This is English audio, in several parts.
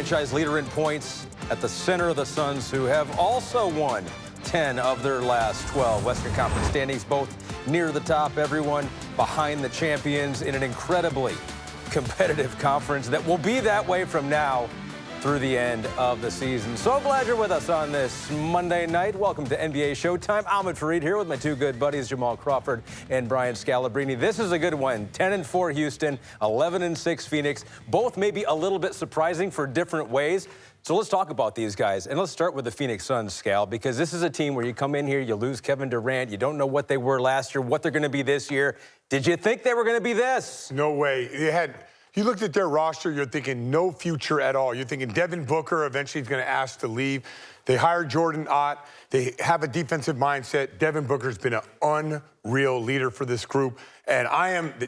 franchise leader in points at the center of the Suns, who have also won 10 of their last 12 Western Conference standings, both near the top, everyone behind the champions in an incredibly competitive conference that will be that way from now through the end of the season. So glad you're with us on this Monday night. Welcome to NBA Showtime. Ahmed Fareed here with my two good buddies, Jamal Crawford and Brian Scalabrine. This is a good one. 10-4 Houston, 11-6 Phoenix. Both maybe a little bit surprising for different ways. So let's talk about these guys. And let's start with the Phoenix Suns, Scal, because this is a team where you come in here, you lose Kevin Durant, you don't know what they were last year, what they're going to be this year. Did you think they were going to be this? No way. You looked at their roster, you're thinking no future at all. You're thinking Devin Booker eventually is going to ask to leave. They hired Jordan Ott. They have a defensive mindset. Devin Booker's been an unreal leader for this group. And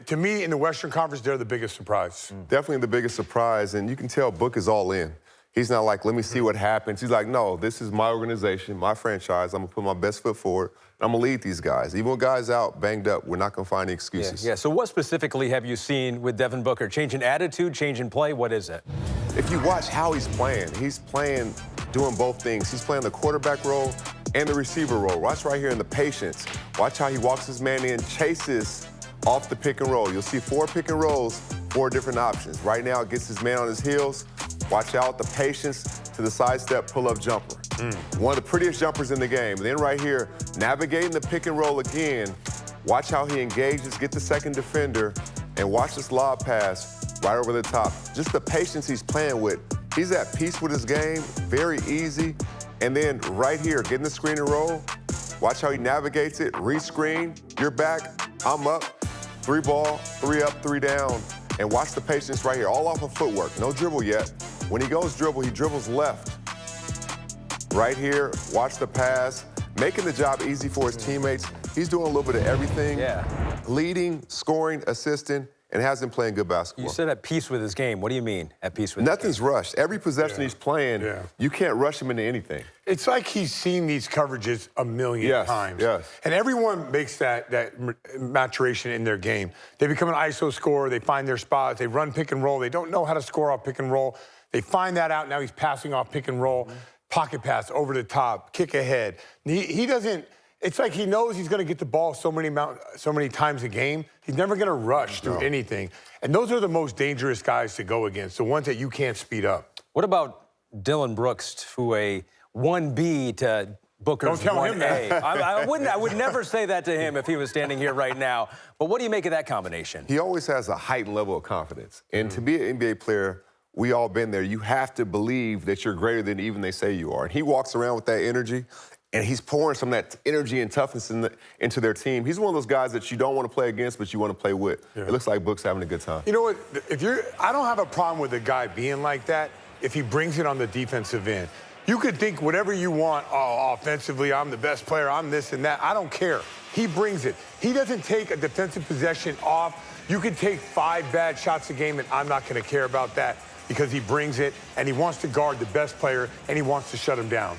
to me, in the Western Conference, they're the biggest surprise. Definitely the biggest surprise. And you can tell Book is all in. He's not like, let me see what happens. He's like, no, this is my organization, my franchise. I'm going to put my best foot forward. I'm going to lead these guys. Even when guys out, banged up, we're not going to find any excuses. Yeah. So what specifically have you seen with Devin Booker? Change in attitude, change in play? What is it? If you watch how he's playing doing both things. He's playing the quarterback role and the receiver role. Watch right here in the patience. Watch how he walks his man in, chases off the pick and roll. You'll see 4 pick and rolls, 4 different options. Right now, gets his man on his heels. Watch out, the patience to the sidestep pull-up jumper. One of the prettiest jumpers in the game. And then right here, navigating the pick and roll again. Watch how he engages, get the second defender, and watch this lob pass right over the top. Just the patience he's playing with. He's at peace with his game, very easy. And then right here, getting the screen and roll. Watch how he navigates it, re-screen, you're back, I'm up. 3 ball, 3 up, 3 down. And watch the patience right here, all off of footwork, no dribble yet. When he goes dribble, he dribbles left. Right here, watch the pass, making the job easy for his teammates. He's doing a little bit of everything. Yeah. Leading, scoring, assisting, and has been playing good basketball. You said at peace with his game. What do you mean, at peace with his game? Nothing's rushed. Every possession he's playing, you can't rush him into anything. It's like he's seen these coverages a million times. Yes. And everyone makes that maturation in their game. They become an ISO scorer. They find their spots. They run pick and roll. They don't know how to score off pick and roll. They find that out. Now he's passing off pick and roll, pocket pass over the top, kick ahead. He doesn't. It's like he knows he's going to get the ball so many times a game. He's never going to rush through anything. And those are the most dangerous guys to go against, the ones that you can't speed up. What about Dylan Brooks, who a 1B to Booker's 1A? Don't tell him that. I would never say that to him if he was standing here right now. But what do you make of that combination? He always has a heightened level of confidence. And to be an NBA player, we all been there. You have to believe that you're greater than even they say you are. And he walks around with that energy. And he's pouring some of that energy and toughness into their team. He's one of those guys that you don't want to play against, but you want to play with. It looks like Book's having a good time. You know what? I don't have a problem with a guy being like that if he brings it on the defensive end. You could think whatever you want, offensively, I'm the best player, I'm this and that. I don't care. He brings it. He doesn't take a defensive possession off. You could take 5 bad shots a game, and I'm not going to care about that because he brings it, and he wants to guard the best player, and he wants to shut him down.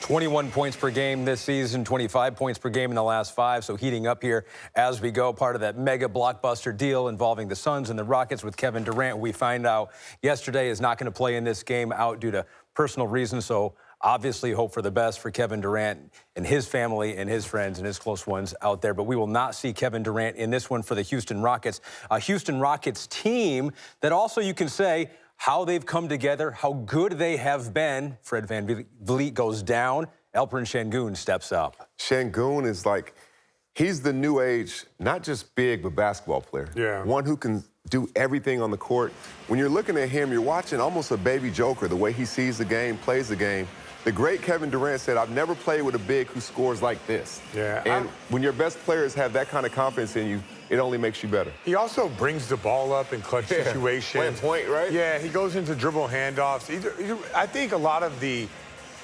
21 points per game this season, 25 points per game in the last 5, so heating up here as we go. Part of that mega blockbuster deal involving the Suns and the Rockets with Kevin Durant, we find out yesterday is not going to play in this game out due to personal reasons, so obviously hope for the best for Kevin Durant and his family and his friends and his close ones out there. But we will not see Kevin Durant in this one for the Houston Rockets. A Houston Rockets team that also you can say how they've come together, how good they have been. Fred VanVleet goes down. Alperen Sengun steps up. Sengun is like, he's the new age, not just big, but basketball player. Yeah. One who can do everything on the court. When you're looking at him, you're watching almost a baby Joker, the way he sees the game, plays the game. The great Kevin Durant said, I've never played with a big who scores like this. Yeah. And when your best players have that kind of confidence in you, it only makes you better. He also brings the ball up in clutch situations. Point, right? Yeah, he goes into dribble handoffs. I think a lot of the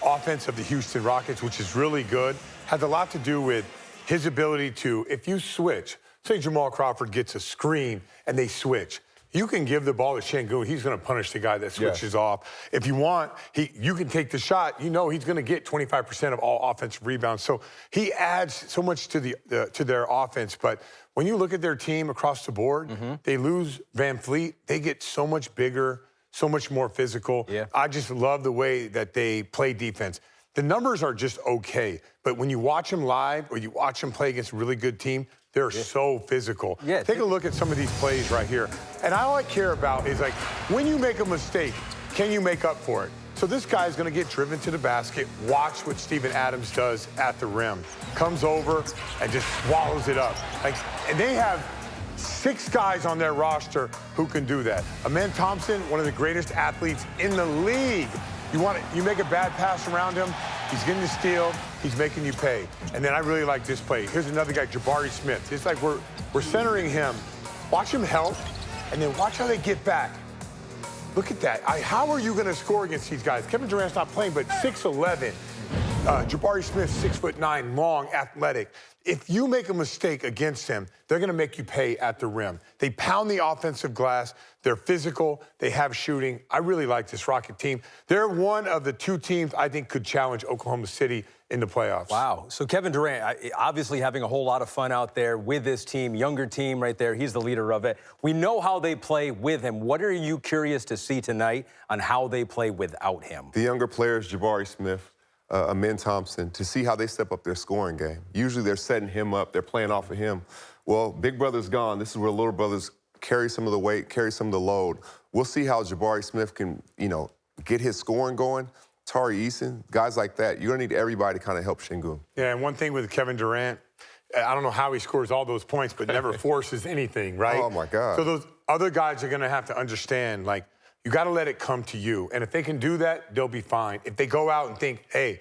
offense of the Houston Rockets, which is really good, has a lot to do with his ability to, if you switch, say Jamal Crawford gets a screen and they switch, you can give the ball to Sengun. He's going to punish the guy that switches off. If you want, you can take the shot. You know he's going to get 25% of all offensive rebounds. So he adds so much to their offense. But when you look at their team across the board, they lose VanVleet. They get so much bigger, so much more physical. Yeah. I just love the way that they play defense. The numbers are just okay, but when you watch them live or you watch them play against a really good team, they're so physical. Yeah, Take a look at some of these plays right here. And all I care about is, like, when you make a mistake, can you make up for it? So this guy's going to get driven to the basket. Watch what Steven Adams does at the rim. Comes over and just swallows it up. And they have 6 guys on their roster who can do that. Amen Thompson, one of the greatest athletes in the league. You make a bad pass around him, he's getting the steal, he's making you pay. And then I really like this play. Here's another guy, Jabari Smith. It's like we're centering him. Watch him help, and then watch how they get back. Look at that. How are you going to score against these guys? Kevin Durant's not playing, but 6'11". Jabari Smith, 6'9", long, athletic. If you make a mistake against them, they're going to make you pay at the rim. They pound the offensive glass. They're physical. They have shooting. I really like this Rocket team. They're one of the 2 teams I think could challenge Oklahoma City in the playoffs. Wow. So Kevin Durant, obviously having a whole lot of fun out there with this team, younger team right there. He's the leader of it. We know how they play with him. What are you curious to see tonight on how they play without him? The younger players, Jabari Smith, Amen Thompson, to see how they step up their scoring game. Usually they're setting him up, they're playing off of him. Well, big brother's gone. This is where little brothers carry some of the weight, carry some of the load. We'll see how Jabari Smith can, get his scoring going. Tari Eason, guys like that. You're going to need everybody to kind of help Şengün. Yeah, and one thing with Kevin Durant, I don't know how he scores all those points, but never forces anything, right? Oh, my God. So those other guys are going to have to understand, like, you got to let it come to you. And if they can do that, they'll be fine. If they go out and think, hey,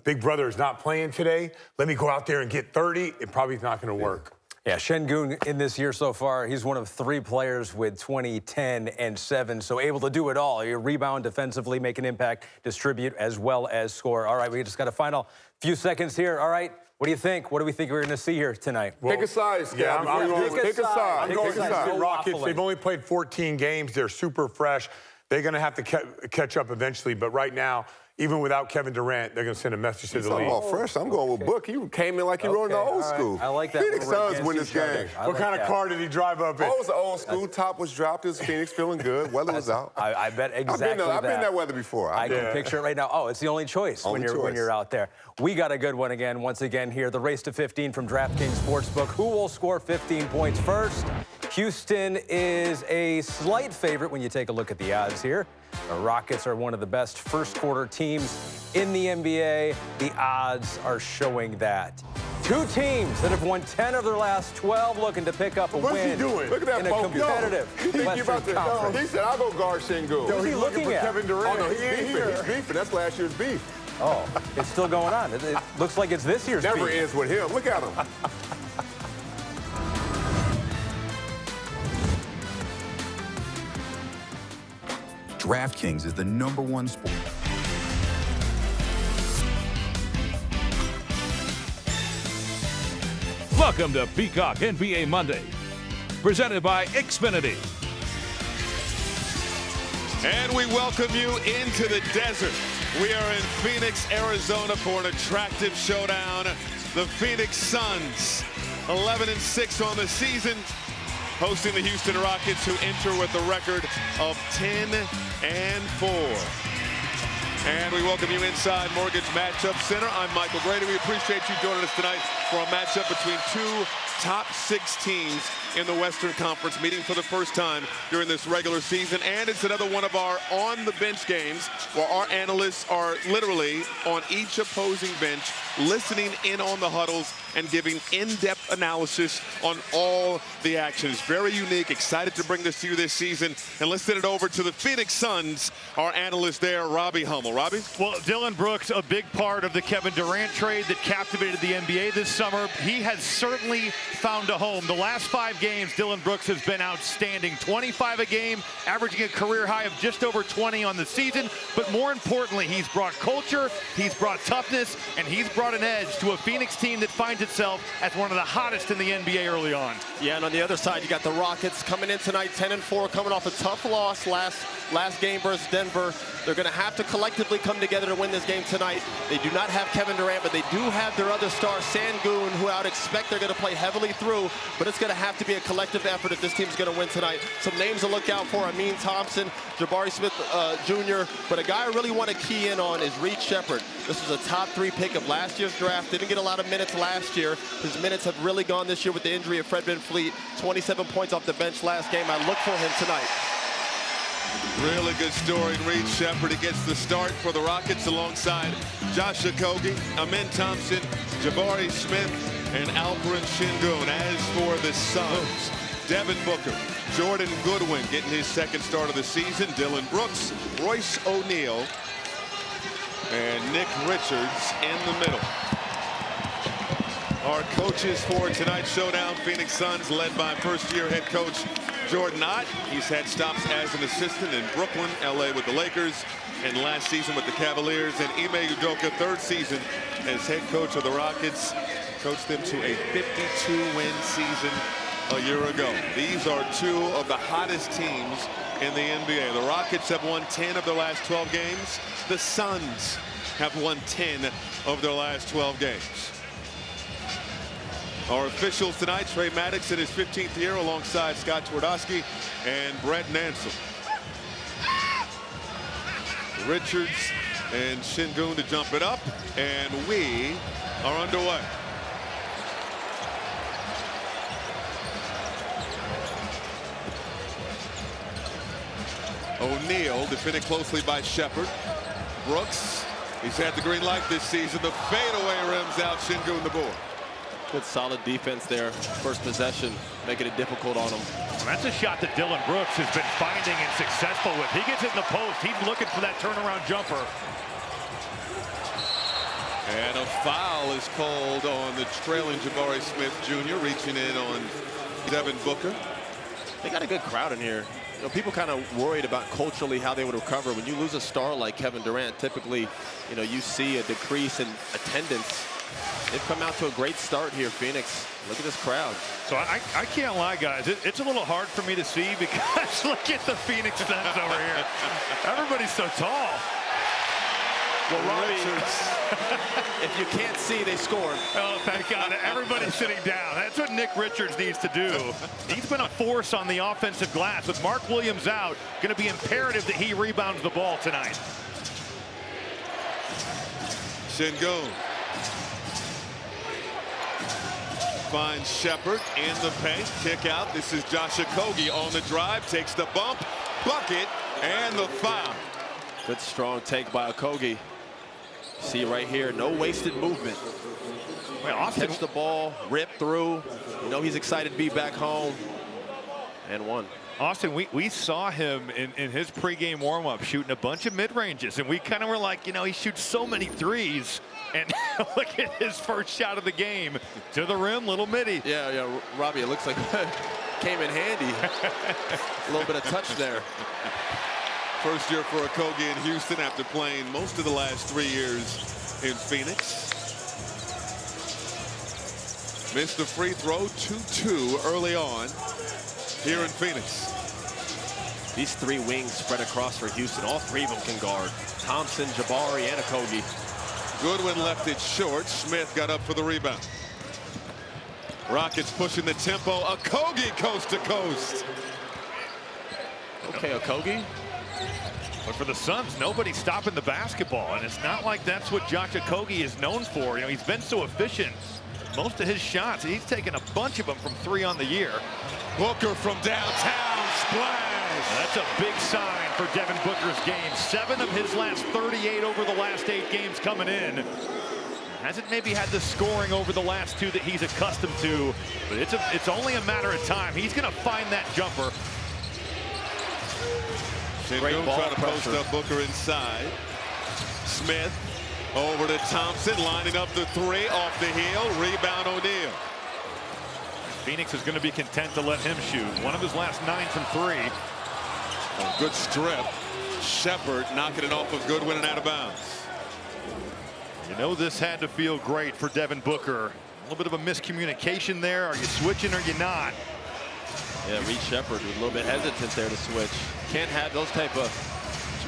big brother is not playing today, let me go out there and get 30, it probably is not going to work. Yeah, Şengün in this year so far, he's one of 3 players with 20, 10, and 7, so able to do it all. You rebound defensively, make an impact, distribute, as well as score. All right, we just got a final few seconds here. All right, what do you think? What do we think we're going to see here tonight? Well, pick a side, Scab. Yeah, I'm going pick a side. I'm going Pick a with side. the Rockets. They've only played 14 games. They're super fresh. They're going to have to catch up eventually, but right now, even without Kevin Durant, they're going to send a message to the league. Talking about fresh, I'm going with Book. He came in like he rode in the old school. I like that. Phoenix Suns win this game. What kind of car did he drive up in? Oh, it was the old school. Top was dropped. It was Phoenix feeling good. Weather was out. I bet exactly I've been in that weather before. I can picture it right now. Oh, it's the only choice when you're out there. We got a good one again, once again here. The race to 15 from DraftKings Sportsbook. Who will score 15 points first? Houston is a slight favorite when you take a look at the odds here. The Rockets are one of the best first-quarter teams in the NBA. The odds are showing that. 2 teams that have won 10 of their last 12 looking to pick up a What's win he doing? Look at that in a competitive Western Conference. He said, I'll go guard Şengün. Yo, he's looking looking for at? Kevin Durant. Oh, no, he's He ain't beefing. here. He's beefing. That's last year's beef. Oh, it's still going on. It looks like it's this year's Never beef. ends with him. Look at him. DraftKings is the #1 sport. Welcome to Peacock NBA Monday, presented by Xfinity. And we welcome you into the desert. We are in Phoenix, Arizona for an attractive showdown. The Phoenix Suns, 11-6 on the season, hosting the Houston Rockets, who enter with a record of 10-4. And we welcome you inside Mortgage Matchup Center. I'm Michael Grady. We appreciate you joining us tonight for a matchup between 2 top 6 teams in the Western Conference, meeting for the first time during this regular season. And it's another one of our on-the-bench games where our analysts are literally on each opposing bench, listening in on the huddles and giving in-depth analysis on all the action. It's very unique. Excited to bring this to you this season. And let's send it over to the Phoenix Suns, our analyst there, Robbie Hummel. Robbie? Well, Dillon Brooks, a big part of the Kevin Durant trade that captivated the NBA this summer. He has certainly found a home. The last 5 games, Dillon Brooks has been outstanding. 25 a game, averaging a career high of just over 20 on the season. But more importantly, he's brought culture, he's brought toughness, and he's brought an edge to a Phoenix team that finds itself as one of the hottest in the NBA early on. Yeah, and on the other side, you got the Rockets coming in tonight, 10-4, coming off a tough loss last game versus Denver. They're going to have to collectively come together to win this game tonight. They do not have Kevin Durant, but they do have their other star, Şengün, who I would expect they're going to play heavily heavily through, but it's going to have to be a collective effort if this team's going to win tonight. Some names to look out for: Amin Thompson, Jabari Smith Jr., but a guy I really want to key in on is Reed Sheppard. This was a top 3 pick of last year's draft. Didn't get a lot of minutes last year. His minutes have really gone this year with the injury of Fred VanVleet. 27 points off the bench last game. I look for him tonight. Really good story. Reed Sheppard, he gets the start for the Rockets alongside Josh Okogie, Amin Thompson, Jabari Smith, and Alperen Sengun. As for the Suns, Devin Booker, Jordan Goodwin getting his second start of the season, Dillon Brooks, Royce O'Neal, and Nick Richards in the middle. Our coaches for tonight's showdown: Phoenix Suns, led by first-year head coach Jordan Ott. He's had stops as an assistant in Brooklyn, LA with the Lakers, and last season with the Cavaliers. And Ime Udoka, third season as head coach of the Rockets, coached them to a 52-win season a year ago. These are 2 of the hottest teams in the NBA. The Rockets have won 10 of their last 12 games. The Suns have won 10 of their last 12 games. Our officials tonight: Trey Maddox in his 15th year alongside Scott Twardowski and Brett Nansel. Richards and Sengun to jump it up, and we are underway. O'Neal defended closely by Sheppard. Brooks, he's had the green light this season. The fadeaway rims out Sengun the board. Good solid defense there. First possession, making it difficult on him. Well, that's a shot that Dillon Brooks has been finding and successful with. He gets it in the post. He's looking for that turnaround jumper. And a foul is called on the trailing Jabari Smith Jr., reaching in on Devin Booker. They got a good crowd in here. You know, people kind of worried about culturally how they would recover. When you lose a star like Kevin Durant, typically, you know, you see a decrease in attendance. They've come out to a great start here, Phoenix. Look at this crowd. So I can't lie, guys. It's a little hard for me to see because look at the Phoenix Suns over here. Everybody's so tall. Well, Robbie, if you can't see, they scored. Oh, thank God. Everybody's sitting down. That's what Nick Richards needs to do. He's been a force on the offensive glass. With Mark Williams out, going to be imperative that he rebounds the ball tonight. Sengun finds Sheppard in the paint. Kick out. This is Josh Okogie on the drive. Takes the bump. Bucket. And the foul. Good strong take by Okogie. See right here, no wasted movement. Well, Austin, catch the ball, rip through. You know he's excited to be back home. And one. Austin, we saw him in his pregame warm-up shooting a bunch of mid-ranges, and we kind of were like, you know, he shoots so many threes. And look at his first shot of the game. To the rim, little midi. Yeah, Robbie, it looks like came in handy. A little bit of touch there. First year for Okogie in Houston after playing most of the last 3 years in Phoenix. Missed the free throw, 2-2 early on here in Phoenix. These 3 wings spread across for Houston. All 3 of them can guard. Thompson, Jabari, and Okogie. Goodwin left it short. Smith got up for the rebound. Rockets pushing the tempo. Okogie coast to coast. Okay, Okogie. But for the Suns, nobody's stopping the basketball, and it's not like that's what Josh Okogie is known for. You know, he's been so efficient. Most of his shots, he's taken a bunch of them from 3 on the year. Booker from downtown, splash. That's a big sign for Devin Booker's game. 7 of his last 38 over the last 8 games coming in. Hasn't maybe had the scoring over the last 2 that he's accustomed to, but it's only a matter of time. He's going to find that jumper. Sengun trying to post up Booker inside. Smith over to Thompson, lining up the 3 off the heel. Rebound O'Neal. Phoenix is going to be content to let him shoot. One of his last 9 from 3. Oh, good strip. Sheppard knocking it off of Goodwin and out of bounds. You know this had to feel great for Devin Booker. A little bit of a miscommunication there. Are you switching or are you not? Yeah, Reed Sheppard was a little bit hesitant there to switch. Can't have those type of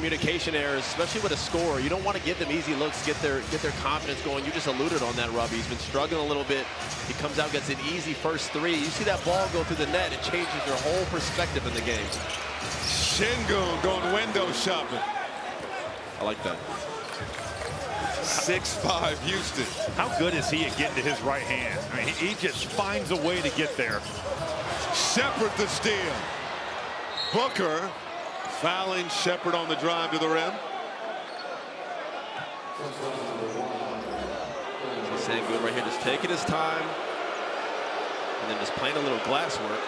communication errors, especially with a scorer. You don't want to give them easy looks, get their confidence going. You just alluded on that, Robbie. He's been struggling a little bit. He comes out, gets an easy first three. You see that ball go through the net, it changes your whole perspective in the game. Sengun going window shopping. I like that. 6'5" Houston. How good is he at getting to his right hand? I mean, he just finds a way to get there. Sheppard the steal. Booker fouling Sheppard on the drive to the rim. Sengun right here, just taking his time, and then just playing a little glass work.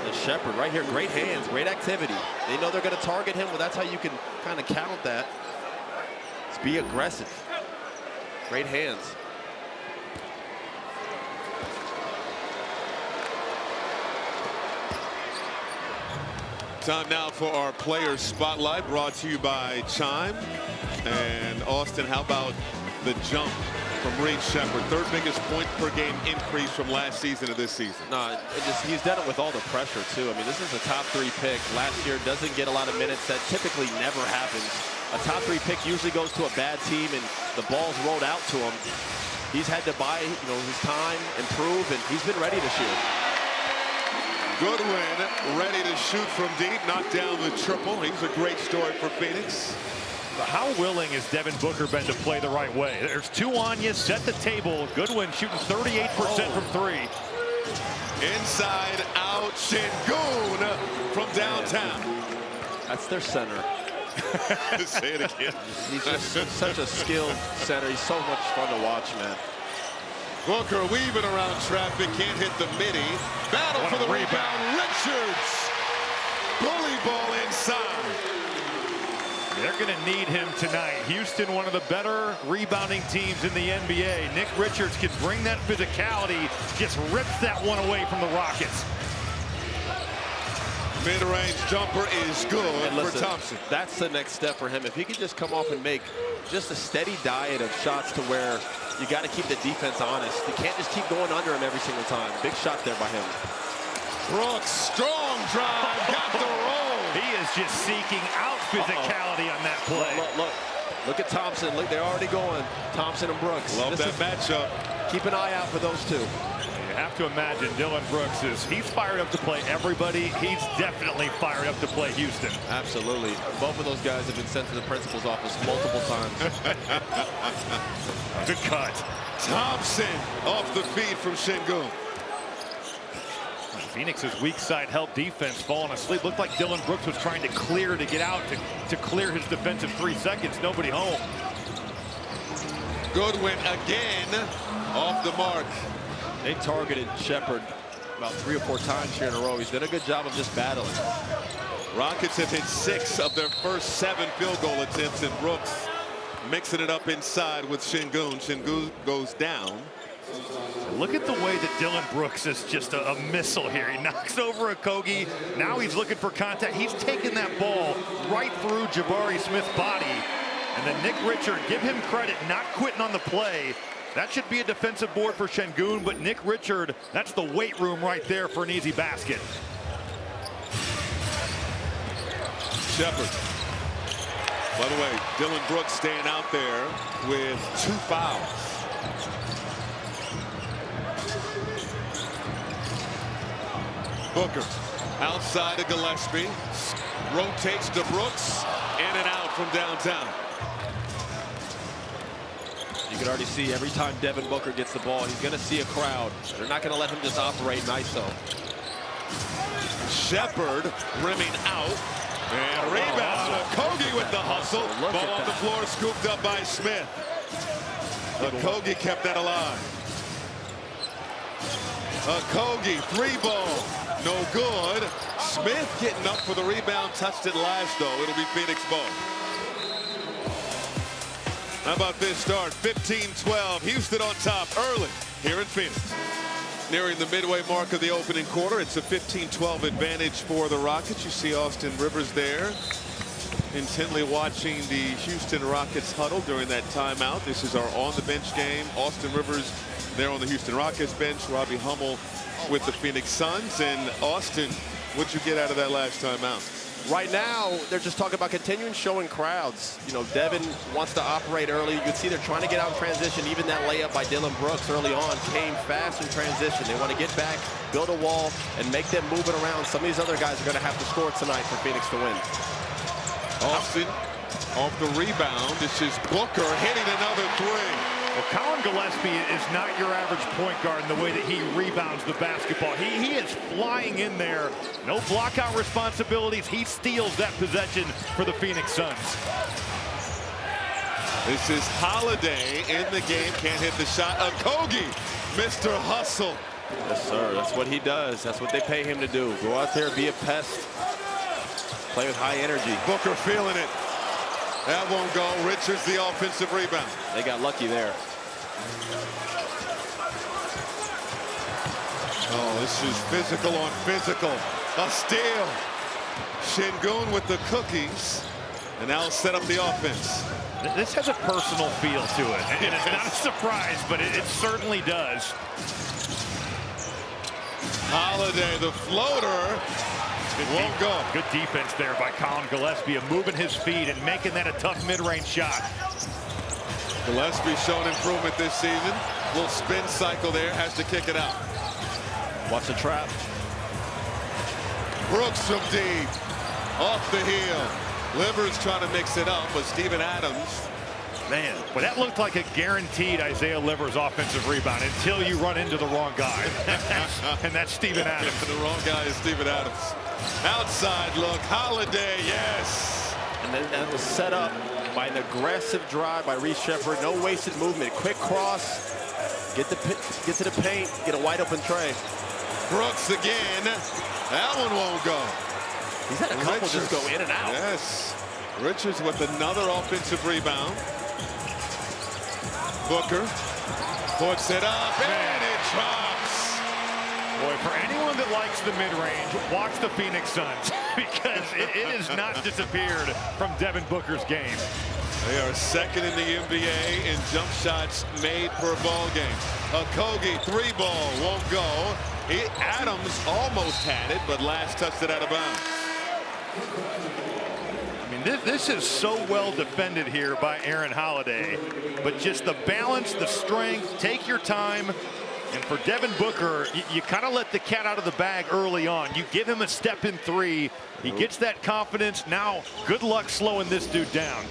And Sheppard right here, great hands, great activity. They know they're going to target him. Well, that's how you can kind of count that. Just be aggressive. Great hands. Time now for our Players Spotlight, brought to you by Chime. And Austin, how about the jump from Reed Sheppard? Third biggest point per game increase from last season to this season. No, he's done it with all the pressure, too. I mean, this is a top 3 pick. Last year doesn't get a lot of minutes. That typically never happens. A top 3 pick usually goes to a bad team, and the ball's rolled out to him. He's had to buy, his time, improve, and he's been ready this year. Goodwin ready to shoot from deep, knock down the triple. He's a great story for Phoenix. How willing has Devin Booker been to play the right way? There's 2 on you, set the table. Goodwin shooting 38% from 3. Inside out, Sengun from downtown. That's their center. Say it again. He's just such a skilled center. He's so much fun to watch, man. Booker weaving around traffic, can't hit the midi. Battle for the rebound. Richards. Bully ball inside. They're going to need him tonight. Houston, one of the better rebounding teams in the NBA. Nick Richards can bring that physicality, just rips that one away from the Rockets. Mid-range jumper is good listen, for Thompson. That's the next step for him. If he could just come off and make just a steady diet of shots to where you got to keep the defense honest. You can't just keep going under him every single time. Big shot there by him. Brooks, strong drive, got the roll. He is just seeking out physicality on that play. Look at Thompson. Look, they're already going. Thompson and Brooks. Love that matchup. Keep an eye out for those two. You have to imagine Dillon Brooks he's fired up to play everybody. He's definitely fired up to play Houston. Absolutely. Both of those guys have been sent to the principal's office multiple times. Good cut. Thompson off the feed from Sengun. Phoenix's weak side help defense falling asleep. Looked like Dillon Brooks was trying to clear to get out to clear his defensive 3 seconds. Nobody home. Goodwin again off the mark. They targeted Sheppard about 3 or 4 times here in a row. He's done a good job of just battling. Rockets have hit 6 of their first 7 field goal attempts, and Brooks mixing it up inside with Sengun. Sengun goes down. Look at the way that Dillon Brooks is just a missile here. He knocks over Okogie. Now he's looking for contact. He's taking that ball right through Jabari Smith's body. And then Nick Richard, give him credit, not quitting on the play. That should be a defensive board for Sengun, but Nick Richard, that's the weight room right there for an easy basket. Sheppard. By the way, Dillon Brooks staying out there with 2 fouls. Booker outside of Gillespie, rotates to Brooks, in and out from downtown. You can already see every time Devin Booker gets the ball, he's going to see a crowd. They're not going to let him just operate in ISO. Sheppard rimming out. And rebound. Okogie with the hustle. Ball on the floor, scooped up by Smith. Okogie kept that alive. Okogie, 3-ball. No good. Smith getting up for the rebound. Touched it last, though. It'll be Phoenix ball. How about this start? 15-12. Houston on top early here in Phoenix. Nearing the midway mark of the opening quarter, it's a 15-12 advantage for the Rockets. You see Austin Rivers there, intently watching the Houston Rockets huddle during that timeout. This is our on-the-bench game. Austin Rivers there on the Houston Rockets bench. Robbie Hummel with the Phoenix Suns. And Austin, what'd you get out of that last timeout? Right now, they're just talking about continuing showing crowds. You know, Devin wants to operate early. You can see they're trying to get out in transition. Even that layup by Dillon Brooks early on came fast in transition. They want to get back, build a wall, and make them move it around. Some of these other guys are going to have to score tonight for Phoenix to win. Austin off the rebound. This is Booker hitting another three. Well, Colin Gillespie is not your average point guard in the way that he rebounds the basketball. He is flying in there. No block-out responsibilities. He steals that possession for the Phoenix Suns. This is Holiday in the game. Can't hit the shot. Okogie, Mr. Hustle. Yes, sir. That's what he does. That's what they pay him to do. Go out there, be a pest. Play with high energy. Booker feeling it. That won't go. Richards the offensive rebound. They got lucky there. Oh, this is physical on physical. A steal. Şengün with the cookies. And now set up the offense. This has a personal feel to it. And it's not a surprise, but it certainly does. Holiday, the floater. Won't go. Good defense there by Colin Gillespie, moving his feet and making that a tough mid-range shot. Gillespie shown improvement this season. Little spin cycle there, has to kick it out. Watch the trap. Brooks from deep. Off the heel. Livers trying to mix it up, but Steven Adams. Man, well, that looked like a guaranteed Isaiah Livers offensive rebound until you run into the wrong guy. And that's Steven Adams. The wrong guy is Steven Adams. Outside look, Holiday, yes. And then that was set up by an aggressive drive by Reece Sheppard. No wasted movement. Quick cross. Get to the paint. Get a wide open tray. Brooks again. That one won't go. He's had a couple just go in and out. Yes. Richards with another offensive rebound. Booker puts it up and it drops. Boy, for anyone that likes the mid-range, watch the Phoenix Suns because it has not disappeared from Devin Booker's game. They are second in the NBA in jump shots made per ball game. Okogie, three ball, won't go. Adams almost had it, but last touched it out of bounds. I mean, this is so well defended here by Aaron Holiday, but just the balance, the strength, take your time. And for Devin Booker, you kind of let the cat out of the bag early on. You give him a step in three. He gets that confidence. Now, good luck slowing this dude down.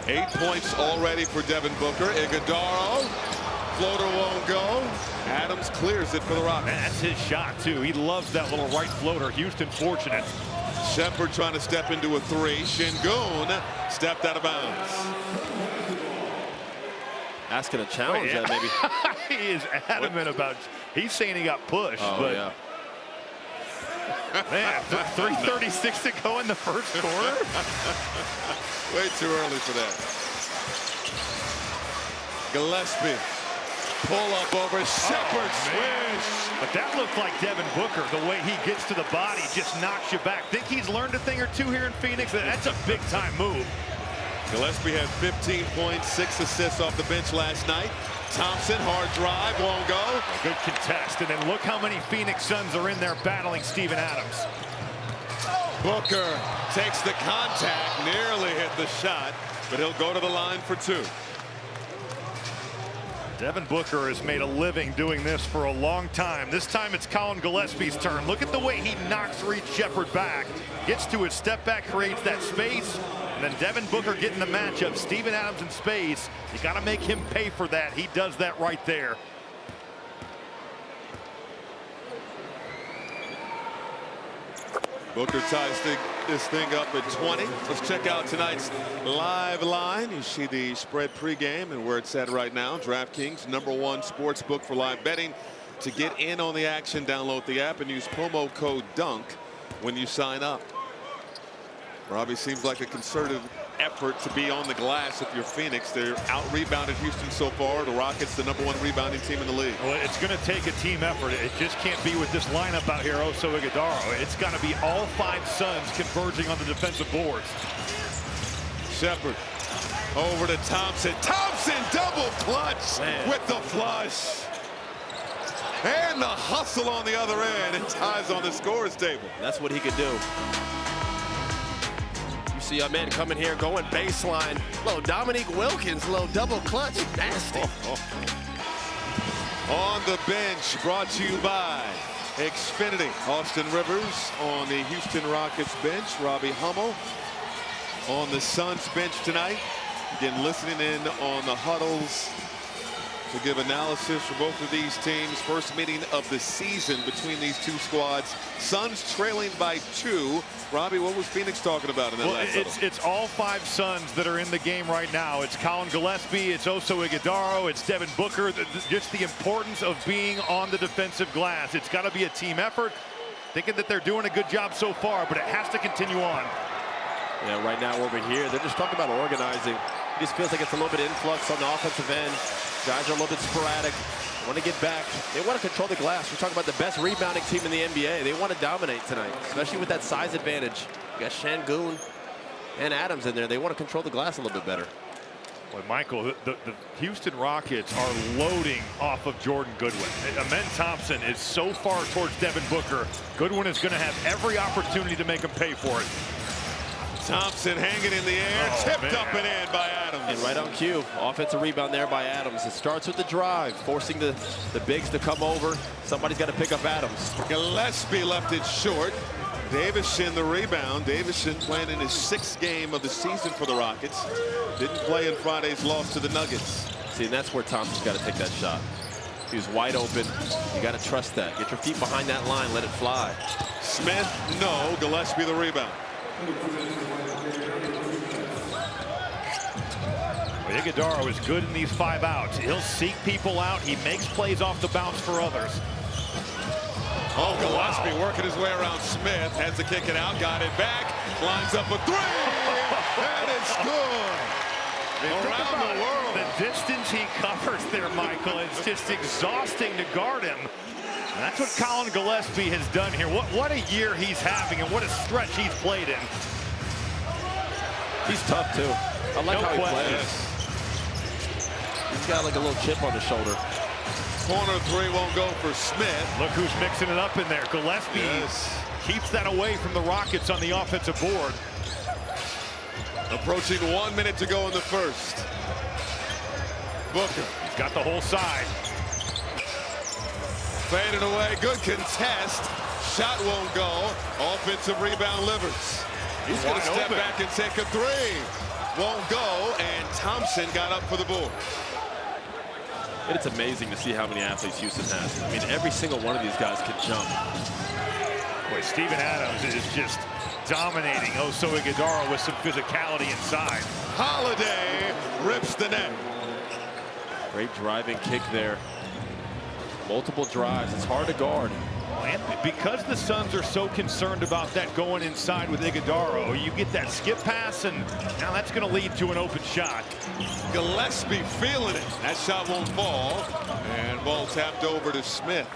8 points already for Devin Booker. Iguodala, floater won't go. Adams clears it for the Rockets. Man, that's his shot, too. He loves that little right floater. Houston fortunate. Sheppard trying to step into a three. Şengün stepped out of bounds. Asking a challenge that maybe. He is adamant about. He's saying he got pushed. Oh, but yeah. Man, 3:36 to go in the first quarter. Way too early for that. Gillespie. Pull up over Sheppard, swish. But that looked like Devin Booker. The way he gets to the body just knocks you back. Think he's learned a thing or two here in Phoenix? That's a big-time move. Gillespie had 15 points, 6 assists off the bench last night. Thompson, hard drive, won't go. A good contest. And then look how many Phoenix Suns are in there battling Steven Adams. Booker takes the contact, nearly hit the shot, but he'll go to the line for two. Devin Booker has made a living doing this for a long time. This time it's Colin Gillespie's turn. Look at the way he knocks Reece Sheppard back. Gets to his step back, creates that space. And then Devin Booker getting the matchup. Steven Adams in space. You got to make him pay for that. He does that right there. Booker ties this thing up at 20. Let's check out tonight's live line. You see the spread pregame and where it's at right now. DraftKings, #1 sports book for live betting. To get in on the action, download the app and use promo code DUNK when you sign up. Robbie, seems like a concerted effort to be on the glass if you're Phoenix. They're out-rebounded Houston so far. The Rockets, the #1 rebounding team in the league. Well, it's going to take a team effort. It just can't be with this lineup out here, Oso Iguodala. It's got to be all 5 Suns converging on the defensive boards. Sheppard over to Thompson. Thompson double clutch with the flush. And the hustle on the other end, and ties on the scores table. That's what he could do. You see a man coming here, going baseline. Little Dominique Wilkins, little double clutch. Nasty. On the bench, brought to you by Xfinity. Austin Rivers on the Houston Rockets bench. Robbie Hummel on the Suns bench tonight. Again, listening in on the huddles to give analysis for both of these teams. First meeting of the season between these two squads. Suns trailing by 2. Robbie, what was Phoenix talking about in that last huddle? It's all 5 Suns that are in the game right now. It's Colin Gillespie, it's Oso Ighodaro, it's Devin Booker. Just the importance of being on the defensive glass. It's got to be a team effort. Thinking that they're doing a good job so far, but it has to continue on. Yeah, right now over here, they're just talking about organizing. It just feels like it's a little bit of influx on the offensive end. Guys are a little bit sporadic. They want to get back. They want to control the glass. We're talking about the best rebounding team in the NBA. They want to dominate tonight, especially with that size advantage. You got Şengün and Adams in there. They want to control the glass a little bit better. Well, Michael, the Houston Rockets are loading off of Jordan Goodwin. Amen Thompson is so far towards Devin Booker. Goodwin is going to have every opportunity to make him pay for it. Thompson hanging in the air, tipped up and in by Adams. And right on cue, offensive rebound there by Adams. It starts with the drive, forcing the bigs to come over. Somebody's got to pick up Adams. Gillespie left it short. Davison the rebound. Davison playing in his 6th game of the season for the Rockets. Didn't play in Friday's loss to the Nuggets. See, and that's where Thompson's got to take that shot. He was wide open. You got to trust that. Get your feet behind that line, let it fly. Smith, no. Gillespie the rebound. Ighodaro is good in these 5 outs. He'll seek people out. He makes plays off the bounce for others. Oh, Gillespie working his way around Smith. Has to kick it out. Got it back. Lines up a 3. And it's good. Around the world. The distance he covers there, Michael, it's just exhausting to guard him. And that's what Colin Gillespie has done here. What a year he's having and what a stretch he's played in. He's tough, too. I like how he plays. Yes. He's got like a little chip on his shoulder. Corner 3 won't go for Smith. Look who's mixing it up in there. Gillespie keeps that away from the Rockets on the offensive board. Approaching 1 minute to go in the first. Booker. He's got the whole side. Faded away. Good contest. Shot won't go. Offensive rebound, Livers. He's going to step back and take a 3. Won't go, and Thompson got up for the board. It's amazing to see how many athletes Houston has. I mean, every single one of these guys can jump. Boy, Steven Adams is just dominating Oso Ighodaro with some physicality inside. Holiday rips the net. Great driving kick there. Multiple drives. It's hard to guard. And because the Suns are so concerned about that going inside with Ighodaro, you get that skip pass, and now that's going to lead to an open shot. Gillespie feeling it. That shot won't fall. And ball tapped over to Smith.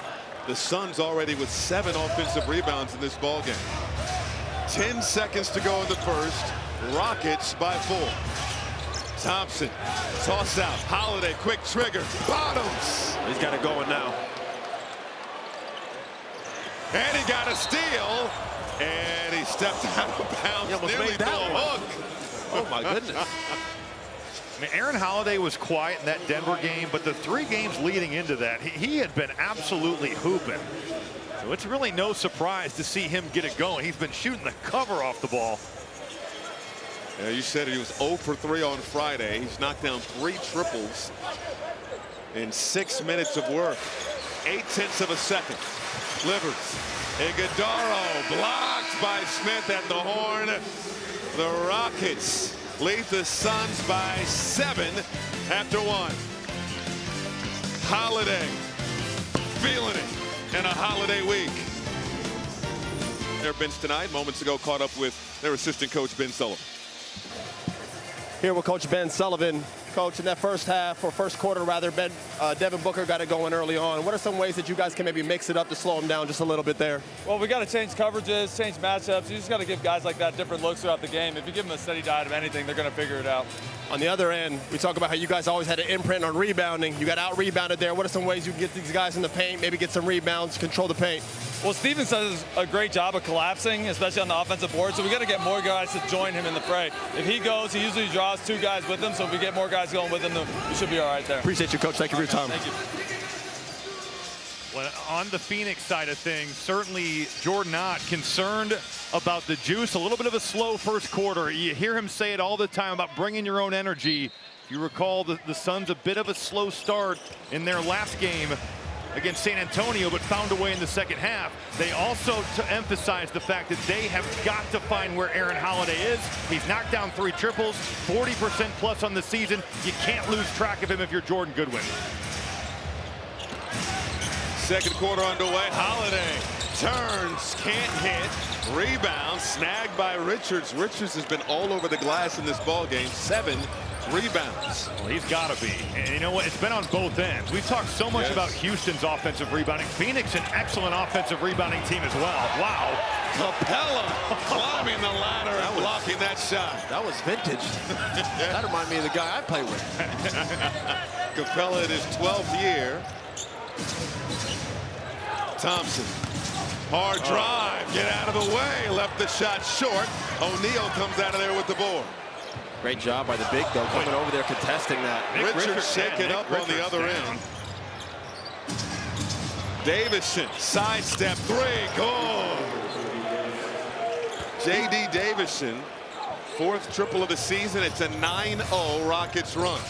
The Suns already with 7 offensive rebounds in this ball game. 10 seconds to go in the first. Rockets by 4. Thompson, toss out. Holiday, quick trigger. Bottoms. He's got it going now. And he got a steal. And he stepped out of bounds. He almost Nearly made that to the one. hook. Oh, my goodness. I mean, Aaron Holiday was quiet in that Denver game, but the 3 games leading into that, he had been absolutely hooping. So it's really no surprise to see him get it going. He's been shooting the cover off the ball. Yeah, you said he was 0 for 3 on Friday. He's knocked down 3 triples in 6 minutes of work. 0.8 of a second. Livers. Ighodaro blocked by Smith at the horn. The Rockets lead the Suns by 7 after 1. Holiday feeling it in a holiday week. Their bench tonight, moments ago, caught up with their assistant coach Ben Sullivan. here with Coach Ben Sullivan. Coach, in that first half, or first quarter rather, Devin Booker got it going early on. What are some ways that you guys can maybe mix it up to slow him down just a little bit there? Well, we got to change coverages, change matchups. You just got to give guys like that different looks throughout the game. If you give them a steady diet of anything, they're going to figure it out. On the other end, we talk about how you guys always had an imprint on rebounding. You got out-rebounded there. What are some ways you can get these guys in the paint, maybe get some rebounds, control the paint? Well, Stevens does a great job of collapsing, especially on the offensive board, so we got to get more guys to join him in the fray. If he goes, he usually draws 2 guys with him, so if we get more guys going with him, then we should be all right there. Appreciate you, Coach. Thank you for your time. Thank you. Well, on the Phoenix side of things, certainly Jordan Ott concerned about the juice. A little bit of a slow first quarter. You hear him say it all the time about bringing your own energy. If you recall, the Suns a bit of a slow start in their last game against San Antonio, but found a way in the second half. They also emphasize the fact that they have got to find where Aaron Holiday is. He's knocked down 3 triples, 40% plus on the season. You can't lose track of him if you're Jordan Goodwin. Second quarter underway. Holiday turns, can't hit, rebound, snagged by Richards. Richards has been all over the glass in this ball game. 7 rebounds. Well, he's got to be. And you know what? It's been on both ends. We've talked so much about Houston's offensive rebounding. Phoenix, an excellent offensive rebounding team as well. Wow. Capella climbing the ladder and blocking that shot. That was vintage. That reminded me of the guy I play with. Capella in his 12th year. Thompson, hard drive, get out of the way, left the shot short. O'Neal comes out of there with the board. Great job by the big, though, coming over there contesting that. Richards shaking up on the other end. Davison, sidestep 3, goal. J.D. Davison, 4th triple of the season. It's a 9-0 Rockets run.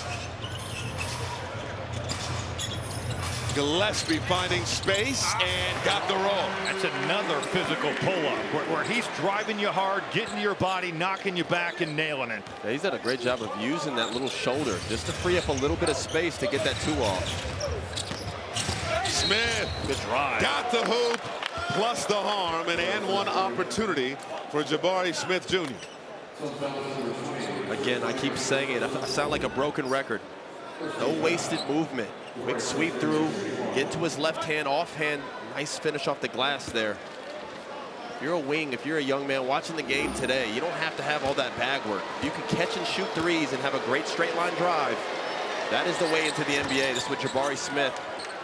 Gillespie finding space and got the roll. That's another physical pull-up where he's driving you hard, getting to your body, knocking you back, and nailing it. Yeah, he's done a great job of using that little shoulder just to free up a little bit of space to get that 2 off. Smith, good drive. Got the hoop, plus the harm, and one opportunity for Jabari Smith Jr. Again, I keep saying it. I sound like a broken record. No wasted movement. Quick sweep through, get to his left hand, offhand. Nice finish off the glass there. If you're a wing, if you're a young man watching the game today, you don't have to have all that bag work. You can catch and shoot threes and have a great straight line drive. That is the way into the NBA. This is what Jabari Smith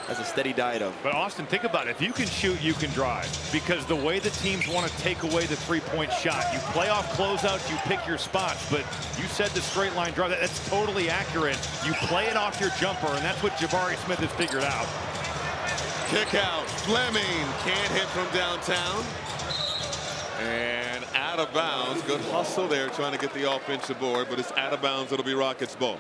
has a steady diet of. But Austin, think about it. If you can shoot, you can drive. Because the way the teams want to take away the three-point shot, you play off closeouts, you pick your spots. But you said the straight line drive, that's totally accurate. You play it off your jumper, and that's what Jabari Smith has figured out. Kick out. Fleming can't hit from downtown. And out of bounds. Good hustle there trying to get the offensive board, but it's out of bounds. It'll be Rockets ball.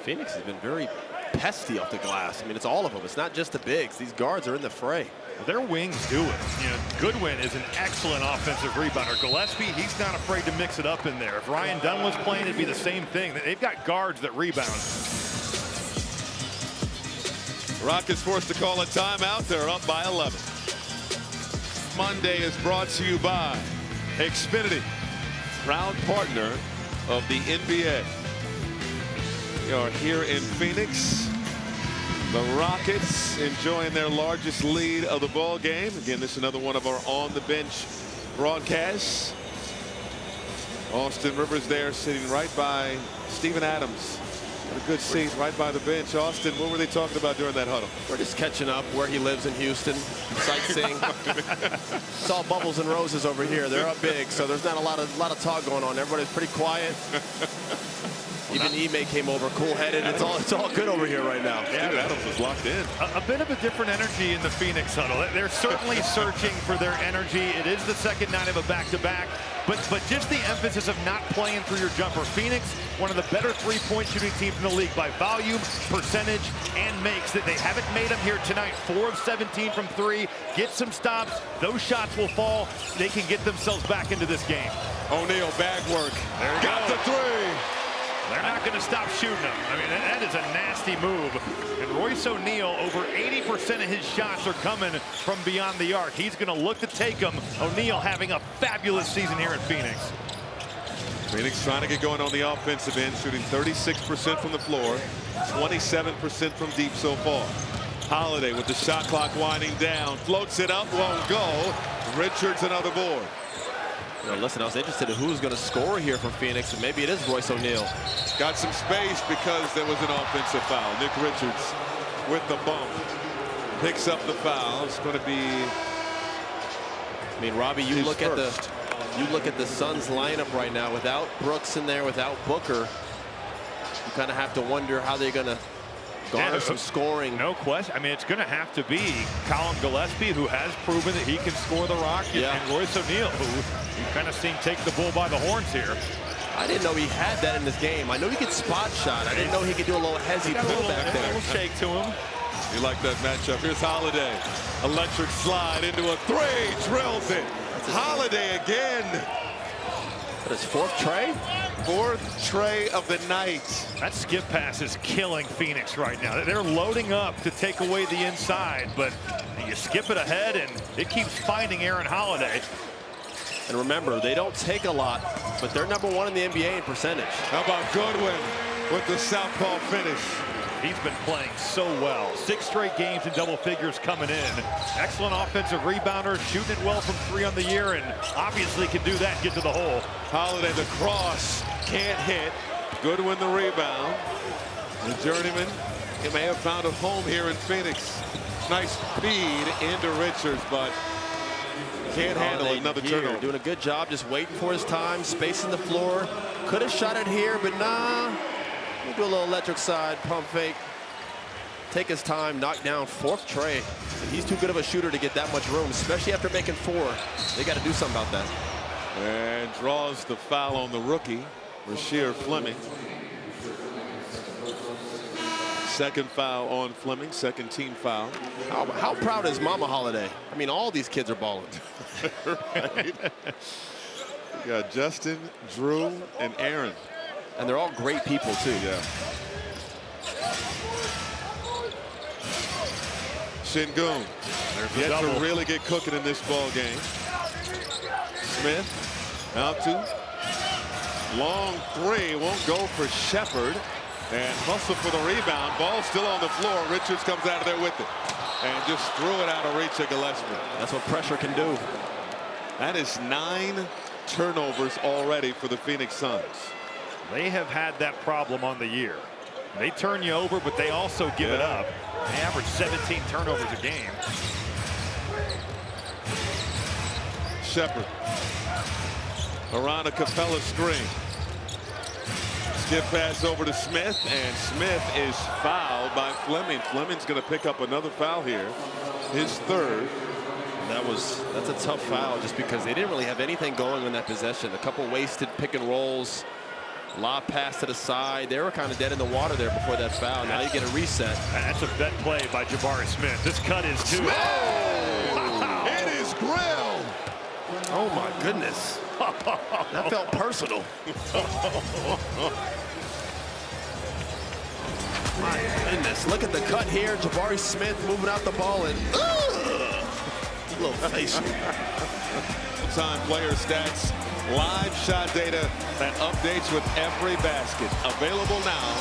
Phoenix has been very pesty off the glass. I mean, it's all of them. It's not just the bigs. These guards are in the fray. Their wings do it. You know, Goodwin is an excellent offensive rebounder. Gillespie, he's not afraid to mix it up in there. If Ryan Dunn was playing, it'd be the same thing. They've got guards that rebound. Rockets forced to call a timeout. They're up by 11. Monday is brought to you by Xfinity, proud partner of the NBA. We are here in Phoenix. The Rockets enjoying their largest lead of the ball game. Again, this is another one of our on-the-bench broadcasts. Austin Rivers there sitting right by Steven Adams. Got a good seat right by the bench. Austin, what were they talking about during that huddle? We're just catching up where he lives in Houston, sightseeing. It's all bubbles and roses over here. They're up big, so there's not a lot of talk going on. Everybody's pretty quiet. Even Ime came over, cool-headed. It's all good over here right now. Yeah, Steven Adams was locked in. A bit of a different energy in the Phoenix huddle. They're certainly searching for their energy. It is the second night of a back-to-back, but just the emphasis of not playing through your jumper. Phoenix, one of the better three-point shooting teams in the league by volume, percentage, and makes. That they haven't made them here tonight. 4 of 17 from 3. Get some stops. Those shots will fall. They can get themselves back into this game. O'Neal, bag work. Got the 3. They're not going to stop shooting them. I mean, that is a nasty move. And Royce O'Neal, over 80% of his shots are coming from beyond the arc. He's going to look to take them. O'Neal having a fabulous season here in Phoenix. Phoenix trying to get going on the offensive end, shooting 36% from the floor, 27% from deep so far. Holiday with the shot clock winding down, floats it up, won't go. Richards another board. You know, listen, I was interested in who's going to score here for Phoenix, and maybe it is Royce O'Neal. Got some space because there was an offensive foul. Nick Richards with the bump picks up the foul. It's going to be. I mean, Robbie, you look at the Suns lineup right now without Brooks in there, without Booker. You kind of have to wonder how they're going to garner some scoring. No question. I mean, it's going to have to be Colin Gillespie, who has proven that he can score the rock, and Royce O'Neal, who you've kind of seen take the bull by the horns here. I didn't know he had that in this game. I know he could spot shot. I didn't know he could do a little hezzy pull back there. A little shake to him. You like that matchup. Here's Holiday. Electric slide into a three. Drills it. Holiday again. But his fourth tray? Fourth tray of the night. That skip pass is killing Phoenix right now. They're loading up to take away the inside, but you skip it ahead, and it keeps finding Aaron Holiday. And remember, they don't take a lot, but they're #1 in the NBA in percentage. How about Goodwin with the southpaw finish? He's been playing so well. 6 straight games in double figures coming in. Excellent offensive rebounder, shooting it well from 3 on the year, and obviously can do that, get to the hole. Holiday, the cross, can't hit. Goodwin, the rebound. The journeyman, he may have found a home here in Phoenix. Nice feed into Richards, but can't handle another turnover. Doing a good job, just waiting for his time, spacing the floor. Could have shot it here, but nah. We'll do a little electric side, pump fake. Take his time, knock down 4th tray. And he's too good of a shooter to get that much room, especially after making 4. They got to do something about that. And draws the foul on the rookie, Rasheer Fleming. Second foul on Fleming, second team foul. How proud is Mama Holiday? I mean, all these kids are balling. Right? You got Justin, Drew, and Aaron. And they're all great people, too. Yeah. Şengün yet to really get cooking in this ball game. Smith out to long 3, won't go for Shepherd, and hustle for the rebound. Ball still on the floor. Richards comes out of there with it and just threw it out of reach of Gillespie. That's what pressure can do. That is 9 turnovers already for the Phoenix Suns. They have had that problem on the year. They turn you over, but they also give it up. They average 17 turnovers a game. Shepherd around a Capella screen. Skip pass over to Smith, and Smith is fouled by Fleming. Fleming's going to pick up another foul here, his 3rd. That's a tough foul, just because they didn't really have anything going in that possession. A couple wasted pick and rolls, lob pass to the side. They were kind of dead in the water there before that foul. Now you get a reset. That's a bet play by Jabari Smith. This cut is too. Wow. It is grilled. Oh my goodness. That felt personal. My goodness. Look at the cut here. Jabari Smith moving out the ball, and little face. Time player stats, live shot data that updates with every basket. Available now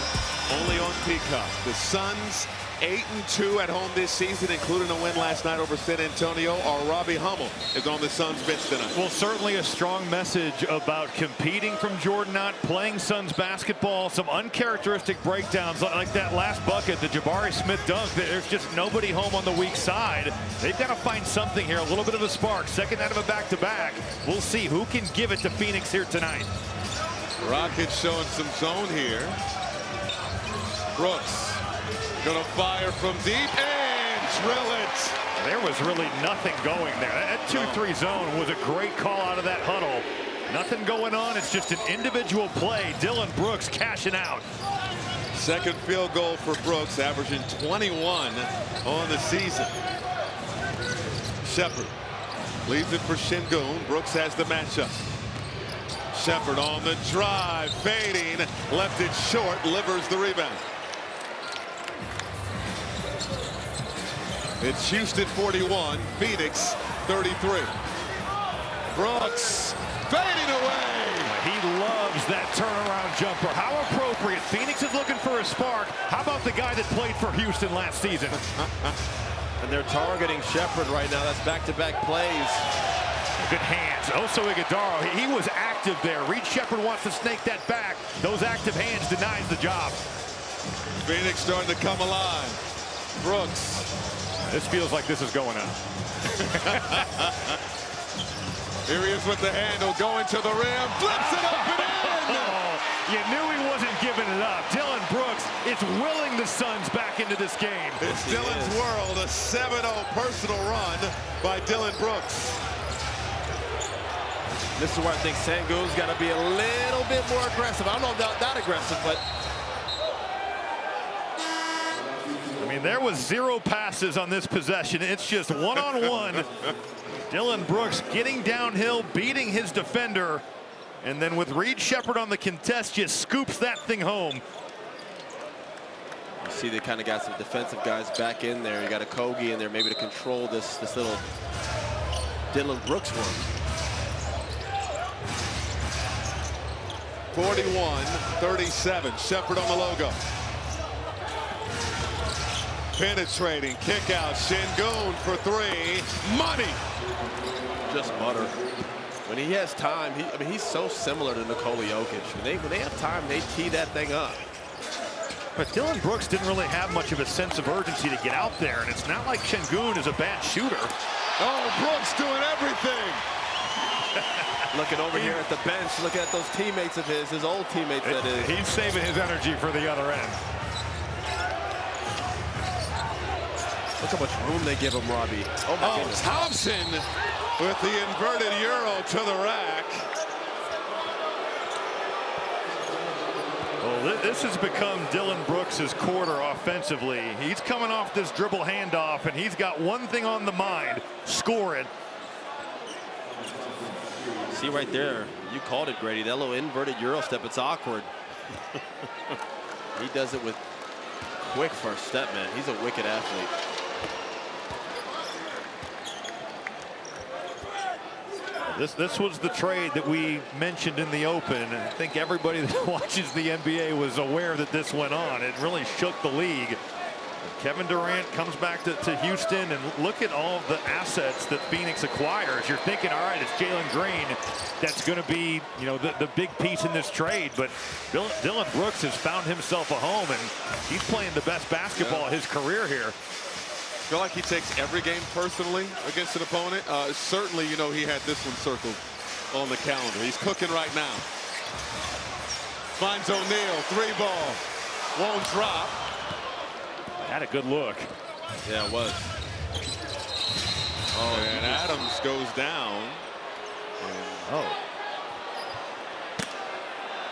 only on Peacock. The Suns 8-2 at home this season, including a win last night over San Antonio. Our Robbie Hummel is on the Suns bench tonight. Well, certainly a strong message about competing from Jordan Knott, playing Suns basketball, some uncharacteristic breakdowns like that last bucket, the Jabari Smith dunk. There's just nobody home on the weak side. They've got to find something here, a little bit of a spark. Second night of a back-to-back. We'll see who can give it to Phoenix here tonight. Rockets showing some zone here. Brooks gonna fire from deep and drill it. There was really nothing going there. That 2-3 zone was a great call out of that huddle. Nothing going on. It's just an individual play. Dillon Brooks cashing out. Second field goal for Brooks, averaging 21 on the season. Shepherd leaves it for Şengün. Brooks has the matchup. Shepherd on the drive, fading, left it short, livers the rebound. It's Houston 41, Phoenix 33. Brooks fading away. He loves that turnaround jumper. How appropriate. Phoenix is looking for a spark. How about the guy that played for Houston last season? And they're targeting Sheppard right now. That's back-to-back plays. Good hands. Oso Ighodaro, he was active there. Reed Sheppard wants to snake that back. Those active hands denies the job. Phoenix starting to come alive. Brooks. This feels like this is going on. Here he is with the handle, going to the rim, flips it up and in! Oh, you knew he wasn't giving it up. Dillon Brooks is willing the Suns back into this game. It's Dillon's world, a 7-0 personal run by Dillon Brooks. This is where I think Sengun's got to be a little bit more aggressive. I don't know about that aggressive, but I mean, there was 0 passes on this possession. It's just one-on-one. Dillon Brooks getting downhill, beating his defender, and then with Reed Sheppard on the contest, just scoops that thing home. you see they kind of got some defensive guys back in there. You got a Kogi in there maybe to control this little Dillon Brooks one. 41-37, Sheppard on the logo. Penetrating, kick out, Sengun for 3, money. Just mutter. When he has time, I mean, he's so similar to Nikola Jokic. When they have time, they tee that thing up. But Dillon Brooks didn't really have much of a sense of urgency to get out there, and it's not like Sengun is a bad shooter. Oh, Brooks doing everything. Looking over here at the bench, looking at those teammates of his old teammates that is. He's saving his energy for the other end. Look how much room they give him, Robbie. Oh, my goodness. Thompson with the inverted Euro to the rack. Well, this has become Dillon Brooks' quarter offensively. He's coming off this dribble handoff, and he's got one thing on the mind: score it. See right there, you called it, Grady. That little inverted Euro step, it's awkward. He does it with quick first step, man. He's a wicked athlete. This was the trade that we mentioned in the open, and I think everybody that watches the NBA was aware that this went on. It really shook the league. Kevin Durant comes back to Houston, and look at all of the assets that Phoenix acquires. You're thinking, all right, it's Jalen Green that's going to be, you know, the big piece in this trade. But Dillon Brooks has found himself a home, and he's playing the best basketball of his career here. I feel like he takes every game personally against an opponent. Certainly, you know, he had this one circled on the calendar. He's cooking right now. Finds O'Neal, 3-ball, won't drop. Had a good look. Yeah, it was. Oh, and Adams goes down.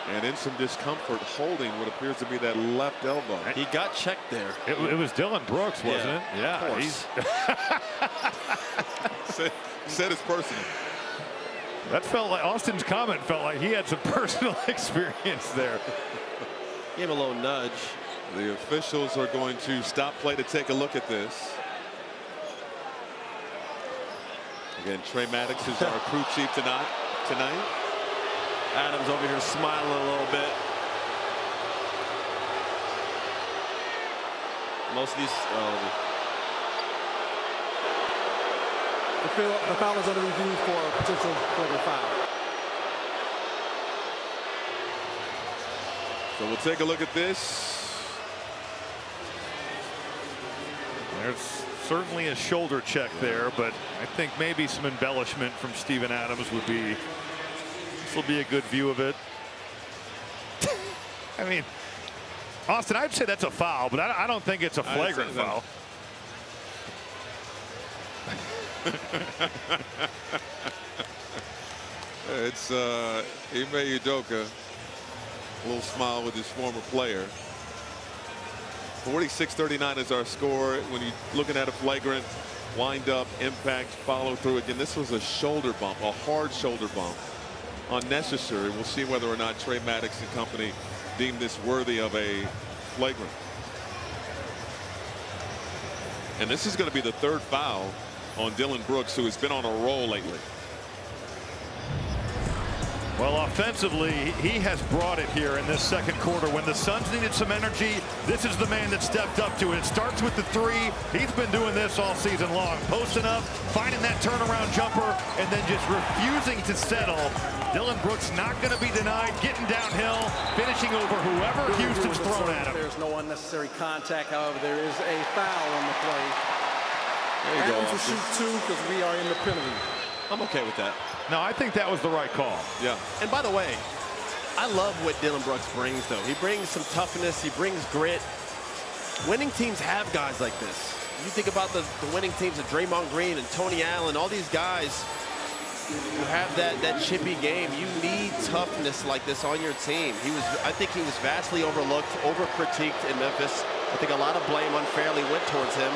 And in some discomfort, holding what appears to be that left elbow. He got checked there. It was Dillon Brooks, wasn't it? Yeah, he's said it's personal. That felt like Austin's comment felt like he had some personal experience there. Gave him a little nudge. The officials are going to stop play to take a look at this. Again, Trey Maddox is our crew chief tonight. Adams over here smiling a little bit. Most of these. The foul is under review for a potential further foul. So we'll take a look at this. There's certainly a shoulder check there, but I think maybe some embellishment from Steven Adams would be. This will be a good view of it. I mean, Austin, I'd say that's a foul, but I don't think it's a flagrant foul. It's Ime Udoka. A little smile with his former player. 46-39 is our score. When you're looking at a flagrant, wind up, impact, follow through. Again, this was a shoulder bump, a hard shoulder bump. Unnecessary. We'll see whether or not Trey Maddox and company deem this worthy of a flagrant. And this is going to be the third foul on Dillon Brooks, who has been on a roll lately. Well, offensively, he has brought it here in this second quarter. When the Suns needed some energy, this is the man that stepped up to it. It starts with the three. He's been doing this all season long. Posting up, finding that turnaround jumper, and then just refusing to settle. Dillon Brooks not going to be denied, getting downhill, finishing over whoever Houston's thrown at him. There's no unnecessary contact. However, there is a foul on the play. There you go. Adams will shoot two because we are in the penalty. I'm okay with that. No, I think that was the right call. Yeah. And by the way, I love what Dillon Brooks brings, though. He brings some toughness. He brings grit. Winning teams have guys like this. You think about the winning teams of Draymond Green and Tony Allen, all these guys who have that chippy game. You need toughness like this on your team. I think he was vastly overlooked, over-critiqued in Memphis. I think a lot of blame unfairly went towards him.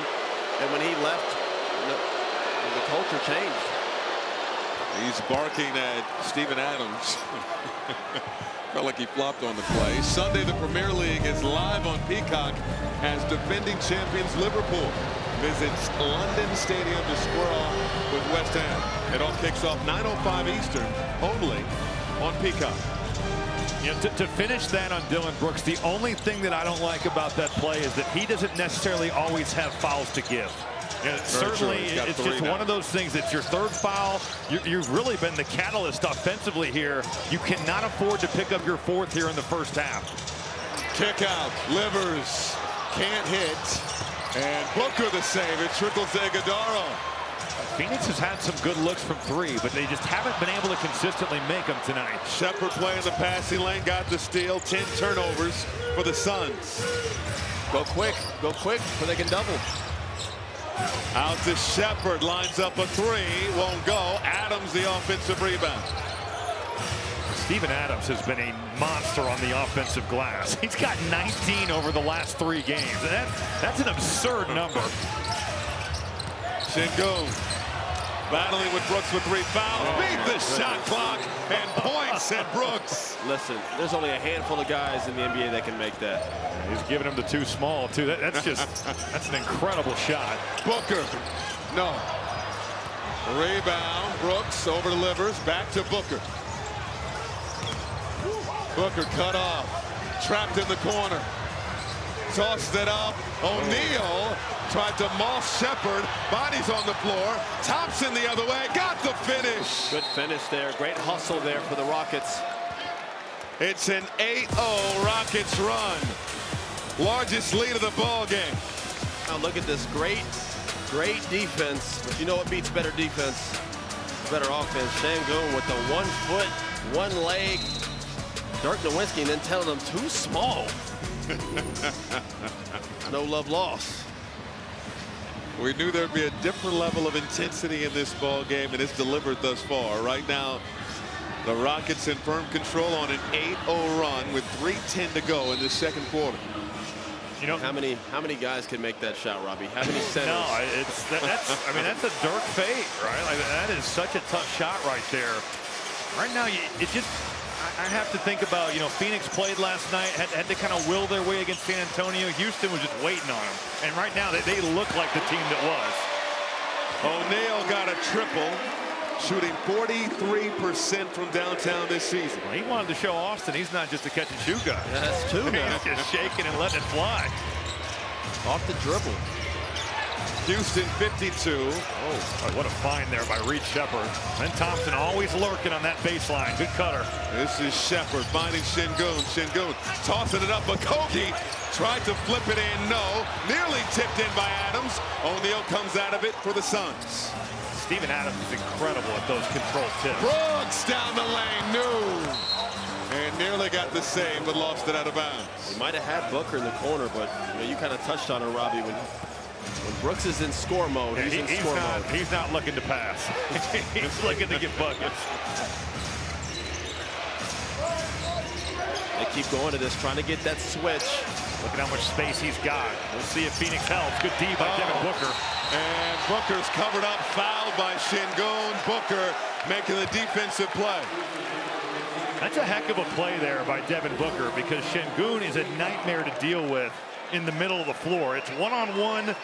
And when he left, the culture changed. He's barking at Steven Adams. Felt like he flopped on the play. Sunday, the Premier League is live on Peacock as defending champions Liverpool visits London Stadium to square off with West Ham. It all kicks off 9:05 Eastern, only on Peacock. You know, to finish that on Dillon Brooks, the only thing that I don't like about that play is that he doesn't necessarily always have fouls to give. You know, certainly, it's just one of those things. It's your third foul. You've really been the catalyst offensively here. You cannot afford to pick up your fourth here in the first half. Kick out. Livers can't hit. And Booker the save. It trickles to Iguodala. Phoenix has had some good looks from three, but they just haven't been able to consistently make them tonight. Shepherd playing the passing lane, got the steal. 10 turnovers for the Suns. Go quick so they can double. Out to Shepherd, lines up a three, won't go. Adams the offensive rebound. Steven Adams has been a monster on the offensive glass. He's got 19 over the last 3 games. And that's an absurd number. Sengun battling with Brooks with 3 fouls. Beat the shot clock and points at Brooks. Listen, there's only a handful of guys in the NBA that can make that. He's giving him the too small, too. That's an incredible shot. Booker, no. Rebound, Brooks over to Livers, back to Booker. Booker cut off, trapped in the corner. Tossed it up. O'Neal tried to moss Shepherd. Bodies on the floor. Thompson the other way. Got the finish. Good finish there. Great hustle there for the Rockets. It's an 8-0 Rockets run. Largest lead of the ball game. Now look at this great defense. But you know what beats better defense? Better offense. Sengun with the 1 foot, 1 leg. Dirk Nowitzki and then telling them too small. No love lost. We knew there'd be a different level of intensity in this ball game, and it's delivered thus far. Right now, the Rockets in firm control on an 8-0 run with 3:10 to go in the second quarter. You know how many guys can make that shot, Robbie? How many centers? No, that's a Dirk fade, right? Like, that is such a tough shot right there. Right now, I have to think about, Phoenix played last night, had to kind of will their way against San Antonio. Houston was just waiting on them. And right now, they look like the team that was. O'Neal got a triple, shooting 43% from downtown this season. Well, he wanted to show Austin he's not just a catch-and-shoot guy. Yeah, that's 2 now. He's just shaking and letting it fly. Off the dribble. Houston 52. Oh, what a find there by Reed Shepherd. And Thompson always lurking on that baseline. Good cutter. This is Shepherd finding Sengun. Sengun tossing it up. Okogie tried to flip it in. No. Nearly tipped in by Adams. O'Neal comes out of it for the Suns. Steven Adams is incredible at those control tips. Brooks down the lane. No. And nearly got the save, but lost it out of bounds. He might have had Booker in the corner, but you kind of touched on it, Robbie. When Brooks is in score mode, he's in score mode. He's not looking to pass. He's looking to get buckets. They keep going to this, trying to get that switch. Look at how much space he's got. We'll see if Phoenix helps. Good D by Devin Booker. And Booker's covered up, fouled by Sengun. Booker making the defensive play. That's a heck of a play there by Devin Booker, because Sengun is a nightmare to deal with in the middle of the floor. It's one-on-one.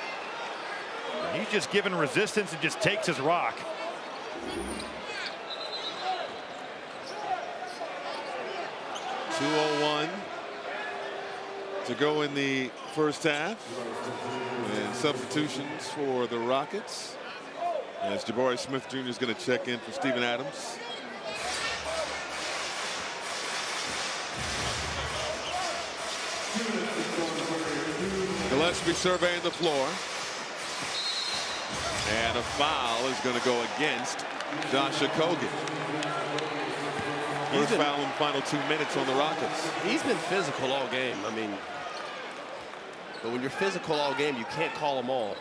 He's just given resistance and just takes his rock. 2:01 to go in the first half. And substitutions for the Rockets, as Jabari Smith Jr. is going to check in for Steven Adams. Gillespie surveying the floor. And a foul is going to go against Josh Okogie. First foul in the final 2 minutes on the Rockets. He's been physical all game. I mean, but when you're physical all game, you can't call them all.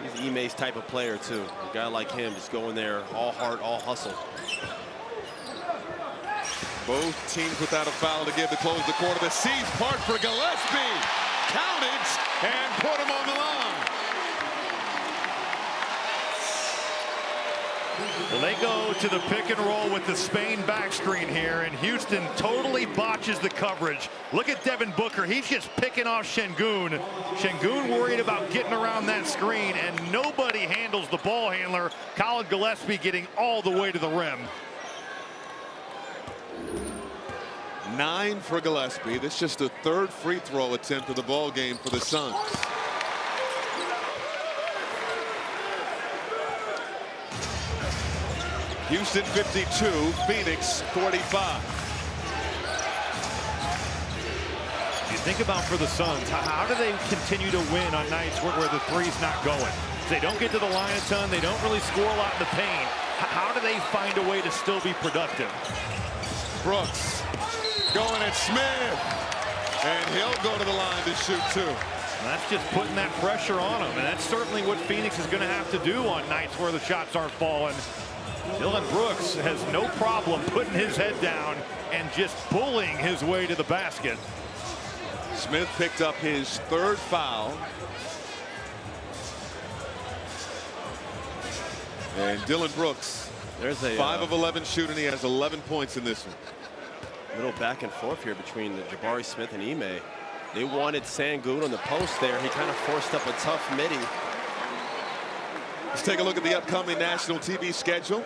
He's Ime's type of player, too. A guy like him just go in there, all heart, all hustle. Both teams without a foul to give to close the quarter. The sees part for Gillespie. Counted and put him on the line. Well, they go to the pick and roll with the Spain back screen here, and Houston totally botches the coverage. Look at Devin Booker. He's just picking off Şengün. Şengün worried about getting around that screen, and nobody handles the ball handler. Colin Gillespie getting all the way to the rim. 9 for Gillespie. This is just the 3rd free throw attempt of the ball game for the Suns. Houston 52, Phoenix 45. You think about for the Suns, how do they continue to win on nights where the three's not going? They don't get to the line a ton. They don't really score a lot in the paint. How do they find a way to still be productive? Brooks going at Smith, and he'll go to the line to shoot 2. That's just putting that pressure on him, and that's certainly what Phoenix is going to have to do on nights where the shots aren't falling. Dillon Brooks has no problem putting his head down and just bullying his way to the basket. Smith picked up his 3rd foul. And Dillon Brooks, there's a 5 of 11 shooting. He has 11 points in this one. Little back and forth here between Jabari Smith and Ime. They wanted Şengün on the post there. He kind of forced up a tough midi. Let's take a look at the upcoming national TV schedule.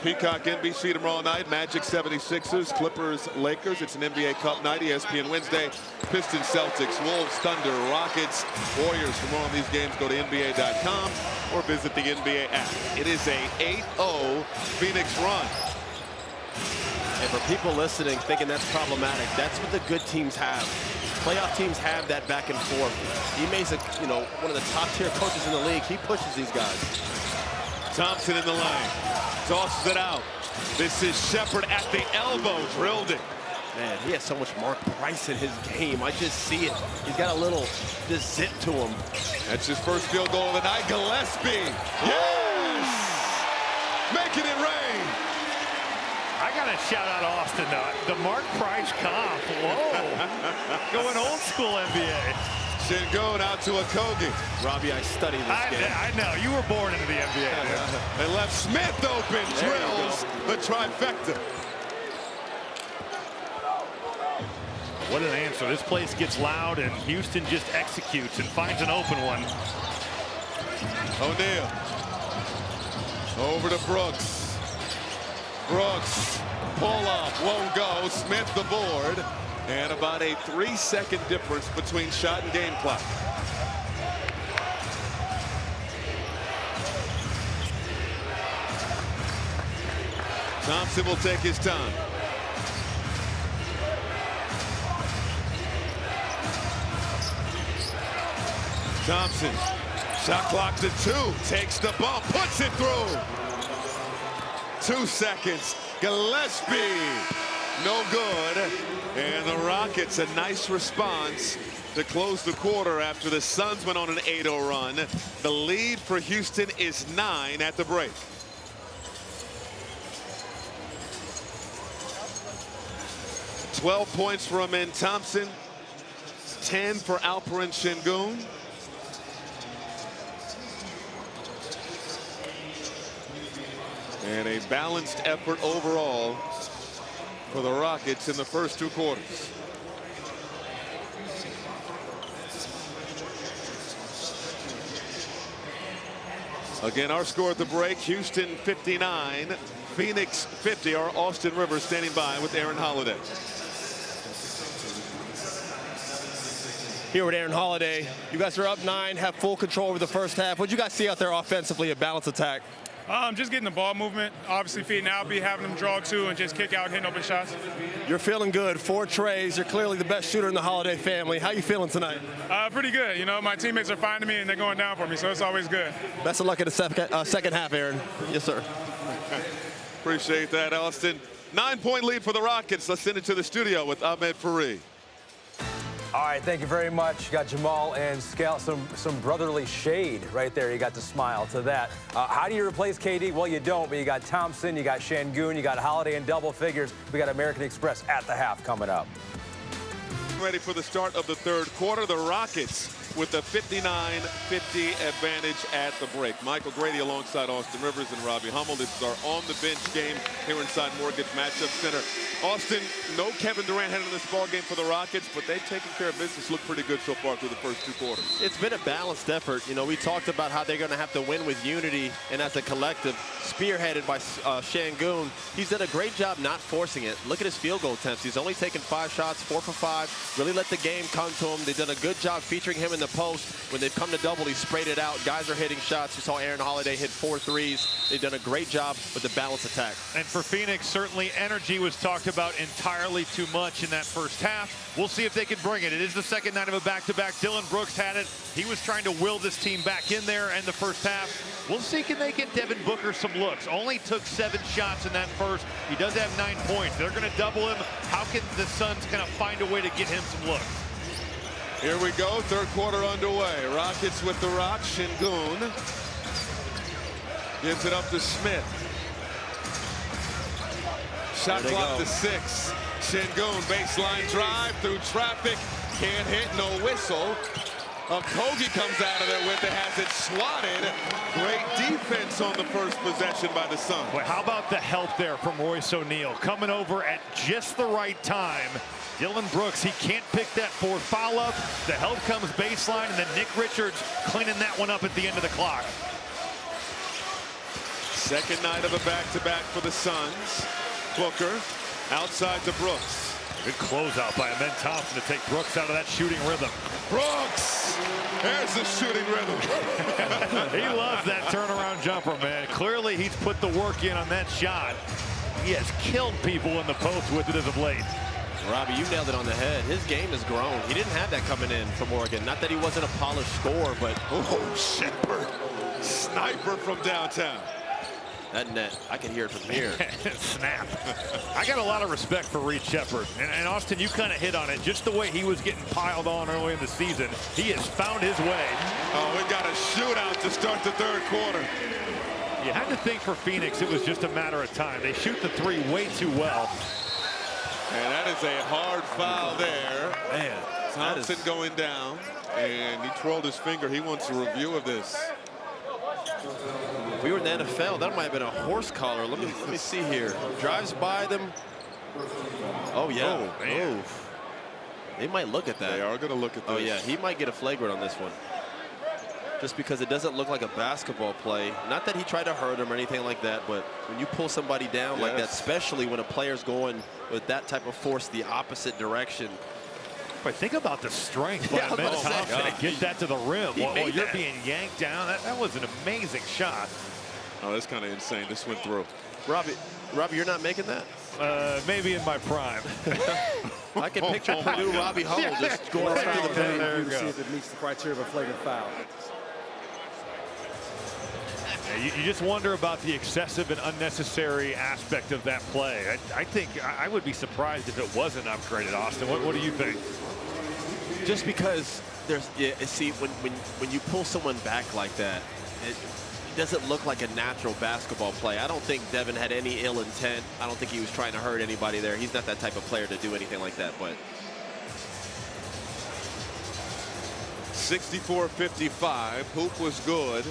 Peacock NBC tomorrow night, Magic 76ers, Clippers Lakers. It's an NBA Cup night, ESPN Wednesday. Pistons Celtics, Wolves Thunder, Rockets, Warriors. For more on these games, go to NBA.com or visit the NBA app. It is a 8-0 Phoenix run. And for people listening thinking that's problematic, that's what the good teams have. Playoff teams have that back and forth. Ime's one of the top tier coaches in the league. He pushes these guys. Thompson in the lane. Tosses it out. This is Shepherd at the elbow. Drilled it. Man, he has so much Mark Price in his game. I just see it. He's got a little zip to him. That's his first field goal of the night. Gillespie. Yes! Making it rain. I got to shout out Austin, the Mark Price cough. Whoa. Going old school NBA. Şengün out to Okogie. Robbie, I studied this game. I know. You were born into the NBA. They left Smith open. Drills the trifecta. What an answer. This place gets loud, and Houston just executes and finds an open one. O'Neal. Over to Brooks. Brooks, pull up, won't go. Smith the board, and about a 3-second difference between shot and game clock. Thompson will take his time. Thompson, shot clock to 2, takes the bump, puts it through. 2 seconds. Gillespie, no good. And the Rockets, a nice response to close the quarter after the Suns went on an 8-0 run. The lead for Houston is 9 at the break. $12 points for Amen Thompson, 10 for Alperen Şengün. And a balanced effort overall for the Rockets in the first 2 quarters. Again, our score at the break, Houston 59, Phoenix 50. Our Austin Rivers standing by with Aaron Holiday. Here with Aaron Holiday. You guys are up 9, have full control over the first half. What did you guys see out there offensively, a balanced attack? Just getting the ball movement, obviously feeding Albie, having them draw too, and just kick out, hitting open shots. You're feeling good. 4 trays. You're clearly the best shooter in the Holiday family. How you feeling tonight? Pretty good. You know, my teammates are finding me and they're going down for me, so it's always good. Best of luck in the second half, Aaron. Yes, sir. Appreciate that, Austin. 9-point lead for the Rockets. Let's send it to the studio with Ahmed Fareed. All right, thank you very much. You got Jamal and Scal, some brotherly shade right there. You got to smile to that. How do you replace KD? Well, you don't, but you got Thompson, you got Şengün, you got Holiday in double figures. We got American Express at the half coming up. Ready for the start of the third quarter. The Rockets with the 59-50 advantage at the break. Michael Grady alongside Austin Rivers and Robbie Hummel. This is our on-the-bench game here inside Mortgage Matchup Center. Austin, no Kevin Durant heading this ball game for the Rockets, but they've taken care of business. Look pretty good so far through the first 2 quarters. It's been a balanced effort. You know, we talked about how they're going to have to win with unity and as a collective, spearheaded by Şengün. He's done a great job not forcing it. Look at his field goal attempts. He's only taken 5 shots, 4 for 5. Really let the game come to him. They've done a good job featuring him in the post. When they've come to double, he sprayed it out. Guys are hitting shots. You saw Aaron Holiday hit 4 threes. They've done a great job with the balanced attack. And for Phoenix, certainly energy was talked about entirely too much in that first half. We'll see if they can bring it. It is the second night of a back-to-back. Dillon Brooks had it. He was trying to will this team back in there in the first half. We'll see, can they get Devin Booker some looks? Only took 7 shots in that first. He does have 9 points. They're going to double him. How can the Suns kind of find a way to get him some looks? Here we go, third quarter underway. Rockets with the rock. Şengün gives it up to Smith. Shot clock to 6. Şengün baseline drive through traffic. Can't hit, no whistle. Kogi comes out of there with it, has it swatted. Great defense on the first possession by the Suns. Boy, how about the help there from Royce O'Neal? Coming over at just the right time. Dillon Brooks, he can't pick that 4th foul up. The help comes baseline, and then Nick Richards cleaning that one up at the end of the clock. Second night of a back-to-back for the Suns. Booker outside to Brooks. Good closeout by Amen Thompson to take Brooks out of that shooting rhythm. Brooks! There's the shooting rhythm. He loves that turnaround jumper, man. Clearly, he's put the work in on that shot. He has killed people in the post with it as of late. Robbie, you nailed it on the head. His game has grown. He didn't have that coming in from Oregon. Not that he wasn't a polished scorer, but... Oh, Shepard. Sniper from downtown. That net, I can hear it from here. Snap. I got a lot of respect for Reed Shepard. And Austin, you kind of hit on it. Just the way he was getting piled on early in the season, he has found his way. Oh, we got a shootout to start the third quarter. You had to think for Phoenix, it was just a matter of time. They shoot the 3 way too well. And that is a hard foul there. Man, Thompson going down, and he twirled his finger. He wants a review of this. If we were in the NFL, that might have been a horse collar. Let me see here. Drives by them. Oh, yeah. Oh, man. Oof. They might look at that. They are going to look at this. Oh, yeah. He might get a flagrant on this one. Just because it doesn't look like a basketball play. Not that he tried to hurt him or anything like that, but when you pull somebody down like that, especially when a player's going with that type of force the opposite direction. But think about the strength by Amen Thompson to get that to the rim while you're being yanked down. That was an amazing shot. Oh, that's kind of insane. This went through. Robbie, you're not making that? Maybe in my prime. I can picture Purdue Robbie Hummel just going right through the paint. There you go. See if it meets the criteria of a flagrant foul. You just wonder about the excessive and unnecessary aspect of that play. I think I would be surprised if it wasn't upgraded, Austin. What do you think? Just because there's, see, when you pull someone back like that, it doesn't look like a natural basketball play. I don't think Devin had any ill intent. I don't think he was trying to hurt anybody there. He's not that type of player to do anything like that, but. 64-55. Hoop was good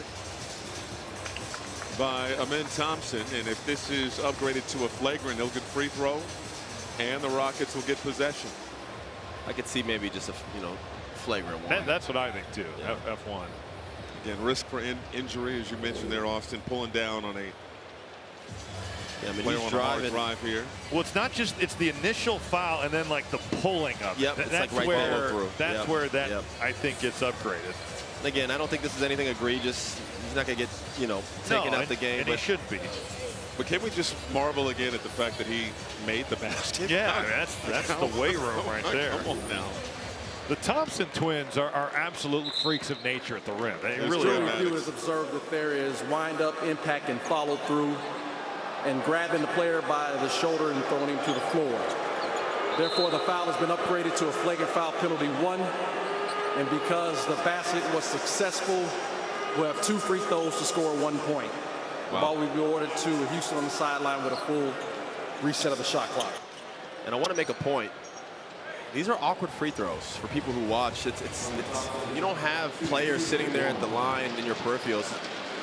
by Amen Thompson, and if this is upgraded to a flagrant, he'll get free throw, and the Rockets will get possession. I could see maybe just a flagrant one. That's what I think too. Yeah. F1. Again, risk for injury, as you mentioned there, Austin, pulling down on a Yeah, I mean, Player he's on a hard driving. drive here. Well, it's not just, it's the initial foul and then like the pulling of it. Yep, it's That's like right where, follow-through. that's Yep, where that, yep. I think, gets upgraded. Again, I don't think this is anything egregious. He's not going to get, you know, taken out the game. And but he shouldn't be. But can we just marvel again at the fact that he made the basket? Yeah, I mean, that's the weight room right there. Come on now. The Thompson twins are absolute freaks of nature at the rim. They It's really true. are. Reviewers observed that there is wind-up, impact, and follow-through, and grabbing the player by the shoulder and throwing him to the floor. Therefore, the foul has been upgraded to a flagrant foul penalty 1. And because the basket was successful, we'll have 2 free throws to score 1 point. The ball will be ordered to Houston on the sideline with a full reset of the shot clock. And I want to make a point. These are awkward free throws for people who watch. You don't have players sitting there at the line in your peripherals.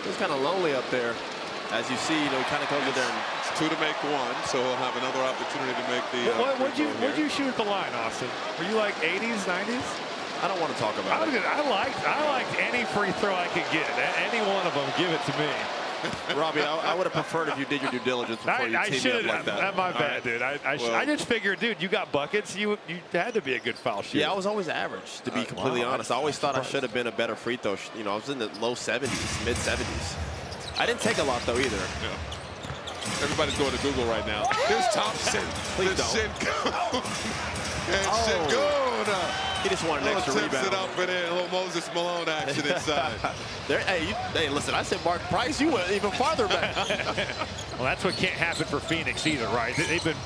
It's kind of lonely up there. As you see, you know, he kind of comes in there. And it's 2 to make 1, so he'll have another opportunity to make the. What'd you shoot at the line, Austin? Were you like 80s, 90s? I don't want to talk about it. I liked any free throw I could get. Any one of them, give it to me. Robbie, I would have preferred if you did your due diligence before you teamed me up like that. That's my bad, dude. I just figured, dude, you got buckets. You had to be a good foul shooter. Yeah, I was always average, to be completely honest. I always thought I should have been a better free throw. You know, I was in the low 70s, mid 70s. I didn't take a lot, though, either. Yeah. Everybody's going to Google right now. Here's Thompson. Please don't. Sengun. And Sengun. He just wanted an extra rebound. It up and in a little Moses Malone action inside. Hey, listen, I said Mark Price. You went even farther back. Well, that's what can't happen for Phoenix either, right? They've been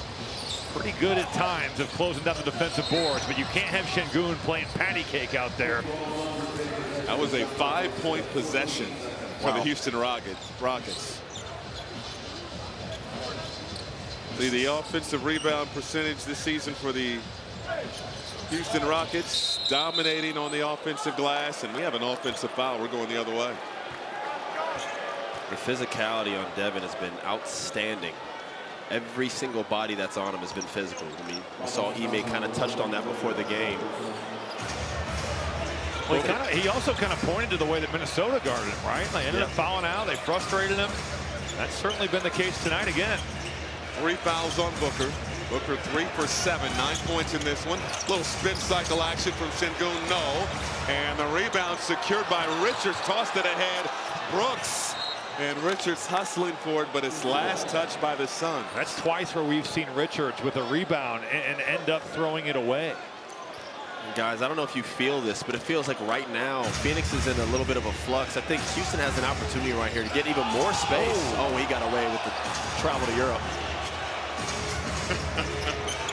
pretty good at times of closing down the defensive boards, but you can't have Sengun playing patty cake out there. That was a 5-point possession for the Houston Rockets. The offensive rebound percentage this season for the Houston Rockets, dominating on the offensive glass, and we have an offensive foul. We're going the other way. The physicality on Devin has been outstanding. Every single body that's on him has been physical. I mean, we saw Ime kind of touched on that before the game. Well, he also kind of pointed to the way that Minnesota guarded him, right? They ended up fouling out. They frustrated him. That's certainly been the case tonight again. 3 fouls on Booker. Booker 3 for 7, 9 points in this one. Little spin cycle action from Sengun, no. And the rebound secured by Richards, tossed it ahead. Brooks. And Richards hustling for it, but it's last touch by the Suns. That's twice where we've seen Richards with a rebound and end up throwing it away. Guys, I don't know if you feel this, but it feels like right now Phoenix is in a little bit of a flux. I think Houston has an opportunity right here to get even more space. Oh, he got away with the travel to Europe.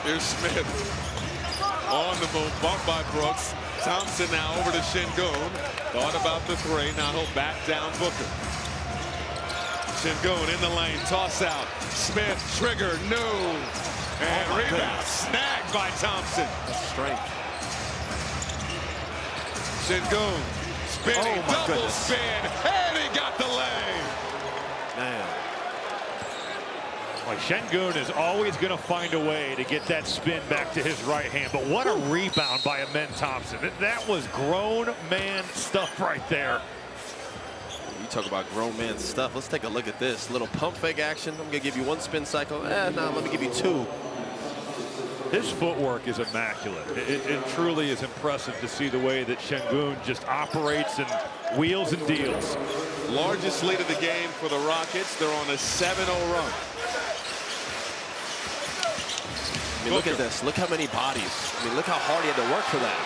Here's Smith on the move, bumped by Brooks. Thompson now over to Sengun. Thought about the 3, now he'll back down Booker. Sengun in the lane, toss out. Smith, trigger, no. And rebound, snagged by Thompson. That's strength. Sengun, spinning, double goodness. spin, and he got the lay. Man. Like Sengun is always going to find a way to get that spin back to his right hand. But what a rebound by Amen Thompson. That was grown man stuff right there. You talk about grown man stuff. Let's take a look at this. Little pump fake action. I'm going to give you 1 spin cycle. No, let me give you 2. His footwork is immaculate. It truly is impressive to see the way that Sengun just operates and wheels and deals. Largest lead of the game for the Rockets. They're on a 7-0 run. I mean, look at this. Look how many bodies. I mean, look how hard he had to work for that.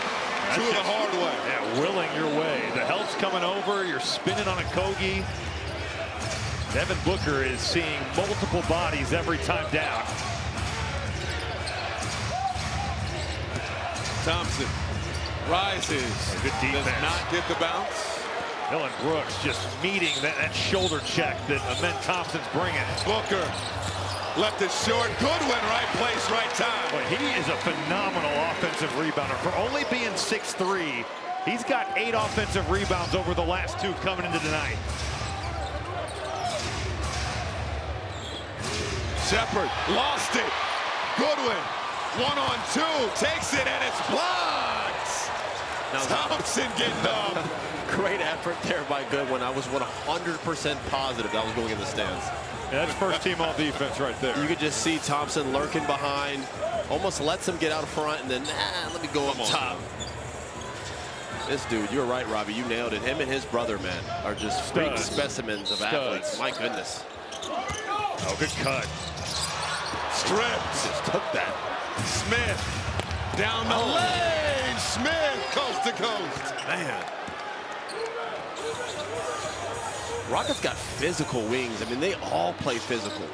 Two of the hard way. Yeah, willing your way. The help's coming over. You're spinning on a Kogi. Devin Booker is seeing multiple bodies every time down. Thompson rises. Good defense. Does not get the bounce. Dillon Brooks just meeting that shoulder check that Amen Thompson's bringing. Booker left it short. Goodwin, right place, right time. But he is a phenomenal offensive rebounder. For only being 6'3", he's got 8 offensive rebounds over the last 2 coming into tonight. Shepard lost it. Goodwin, 1-on-2, takes it, and it's blocked. Thompson getting up. Great effort there by Goodwin. I was 100% positive that was going in the stands. Yeah, that's first team all defense right there. You could just see Thompson lurking behind, almost lets him get out front, and then, let me go up top. This dude, you're right, Robbie. You nailed it. Him and his brother, man, are just freak specimens of athletes. My goodness. Oh, good cut. Stripped. Just took that. Smith down the lane. Smith coast to coast. Man. Rockets got physical wings. I mean, they all play physical.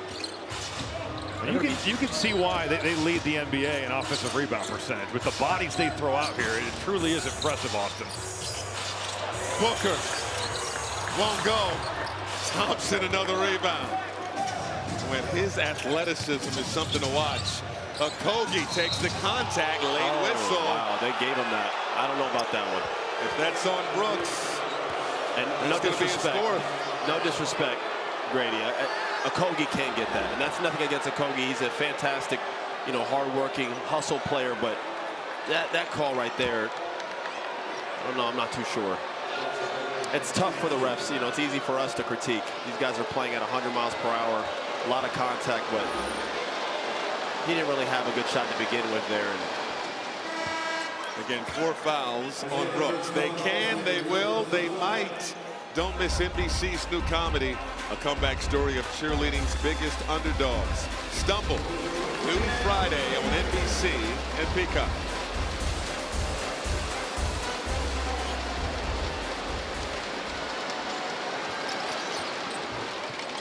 You can see why they lead the NBA in offensive rebound percentage. With the bodies they throw out here, it truly is impressive, Austin. Booker won't go. Thompson, another rebound. When his athleticism is something to watch. Okogie takes the contact, late whistle. Wow, they gave him that. I don't know about that one. If that's on Brooks, and no disrespect. No disrespect, Grady. Okogie can't get that, and that's nothing against Okogie. He's a fantastic, hard-working hustle player, but that call right there, I don't know. I'm not too sure. It's tough for the refs. It's easy for us to critique. These guys are playing at 100 miles per hour, a lot of contact, but he didn't really have a good shot to begin with there. Again, 4 fouls on Brooks. They can, they will, they might. Don't miss NBC's new comedy, a comeback story of cheerleading's biggest underdogs. Stumble, noon Friday on NBC and Peacock.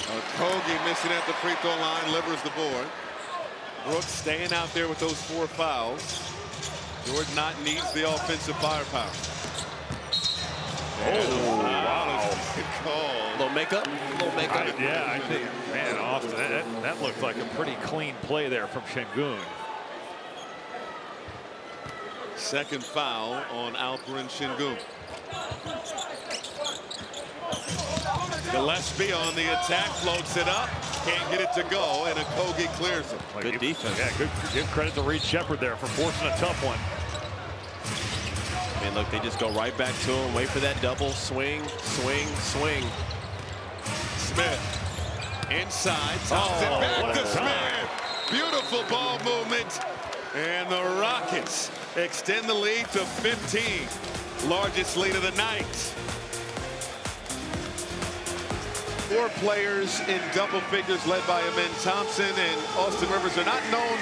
Okogie missing at the free throw line, livers the board. Brooks staying out there with those 4 fouls. Jordan Knott needs the offensive firepower. Oh, wow. Little makeup? Yeah, I think, man, Austin, that looked like a pretty clean play there from Şengün. Second foul on Alperen Şengün. Gillespie on the attack, floats it up, can't get it to go, and Okogie clears him. Good defense. Yeah, give credit to Reed Sheppard there for forcing a tough one. I mean, look, they just go right back to him, wait for that double swing, swing, swing. Smith inside, Thompson back to Smith. Beautiful ball movement, and the Rockets extend the lead to 15. Largest lead of the night. 4 players in double figures led by Amen Thompson and Austin Rivers are not known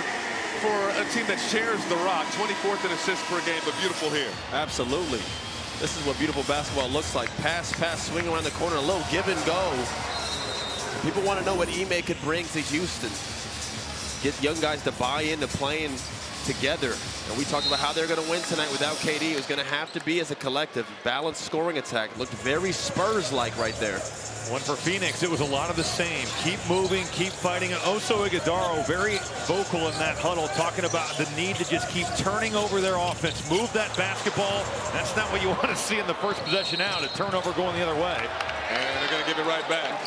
for a team that shares the rock. 24th in assists per game, but beautiful here. Absolutely. This is what beautiful basketball looks like. Pass, swing around the corner, a little give and go. People want to know what Ime could bring to Houston. Get young guys to buy into playing together. And we talked about how they're going to win tonight without KD. It was going to have to be as a collective. Balanced scoring attack. Looked very Spurs-like right there. One for Phoenix, it was a lot of the same. Keep moving, keep fighting. Oso Ighodaro very vocal in that huddle, talking about the need to just keep turning over their offense. Move that basketball. That's not what you want to see in the first possession out. A turnover going the other way. And they're going to give it right back.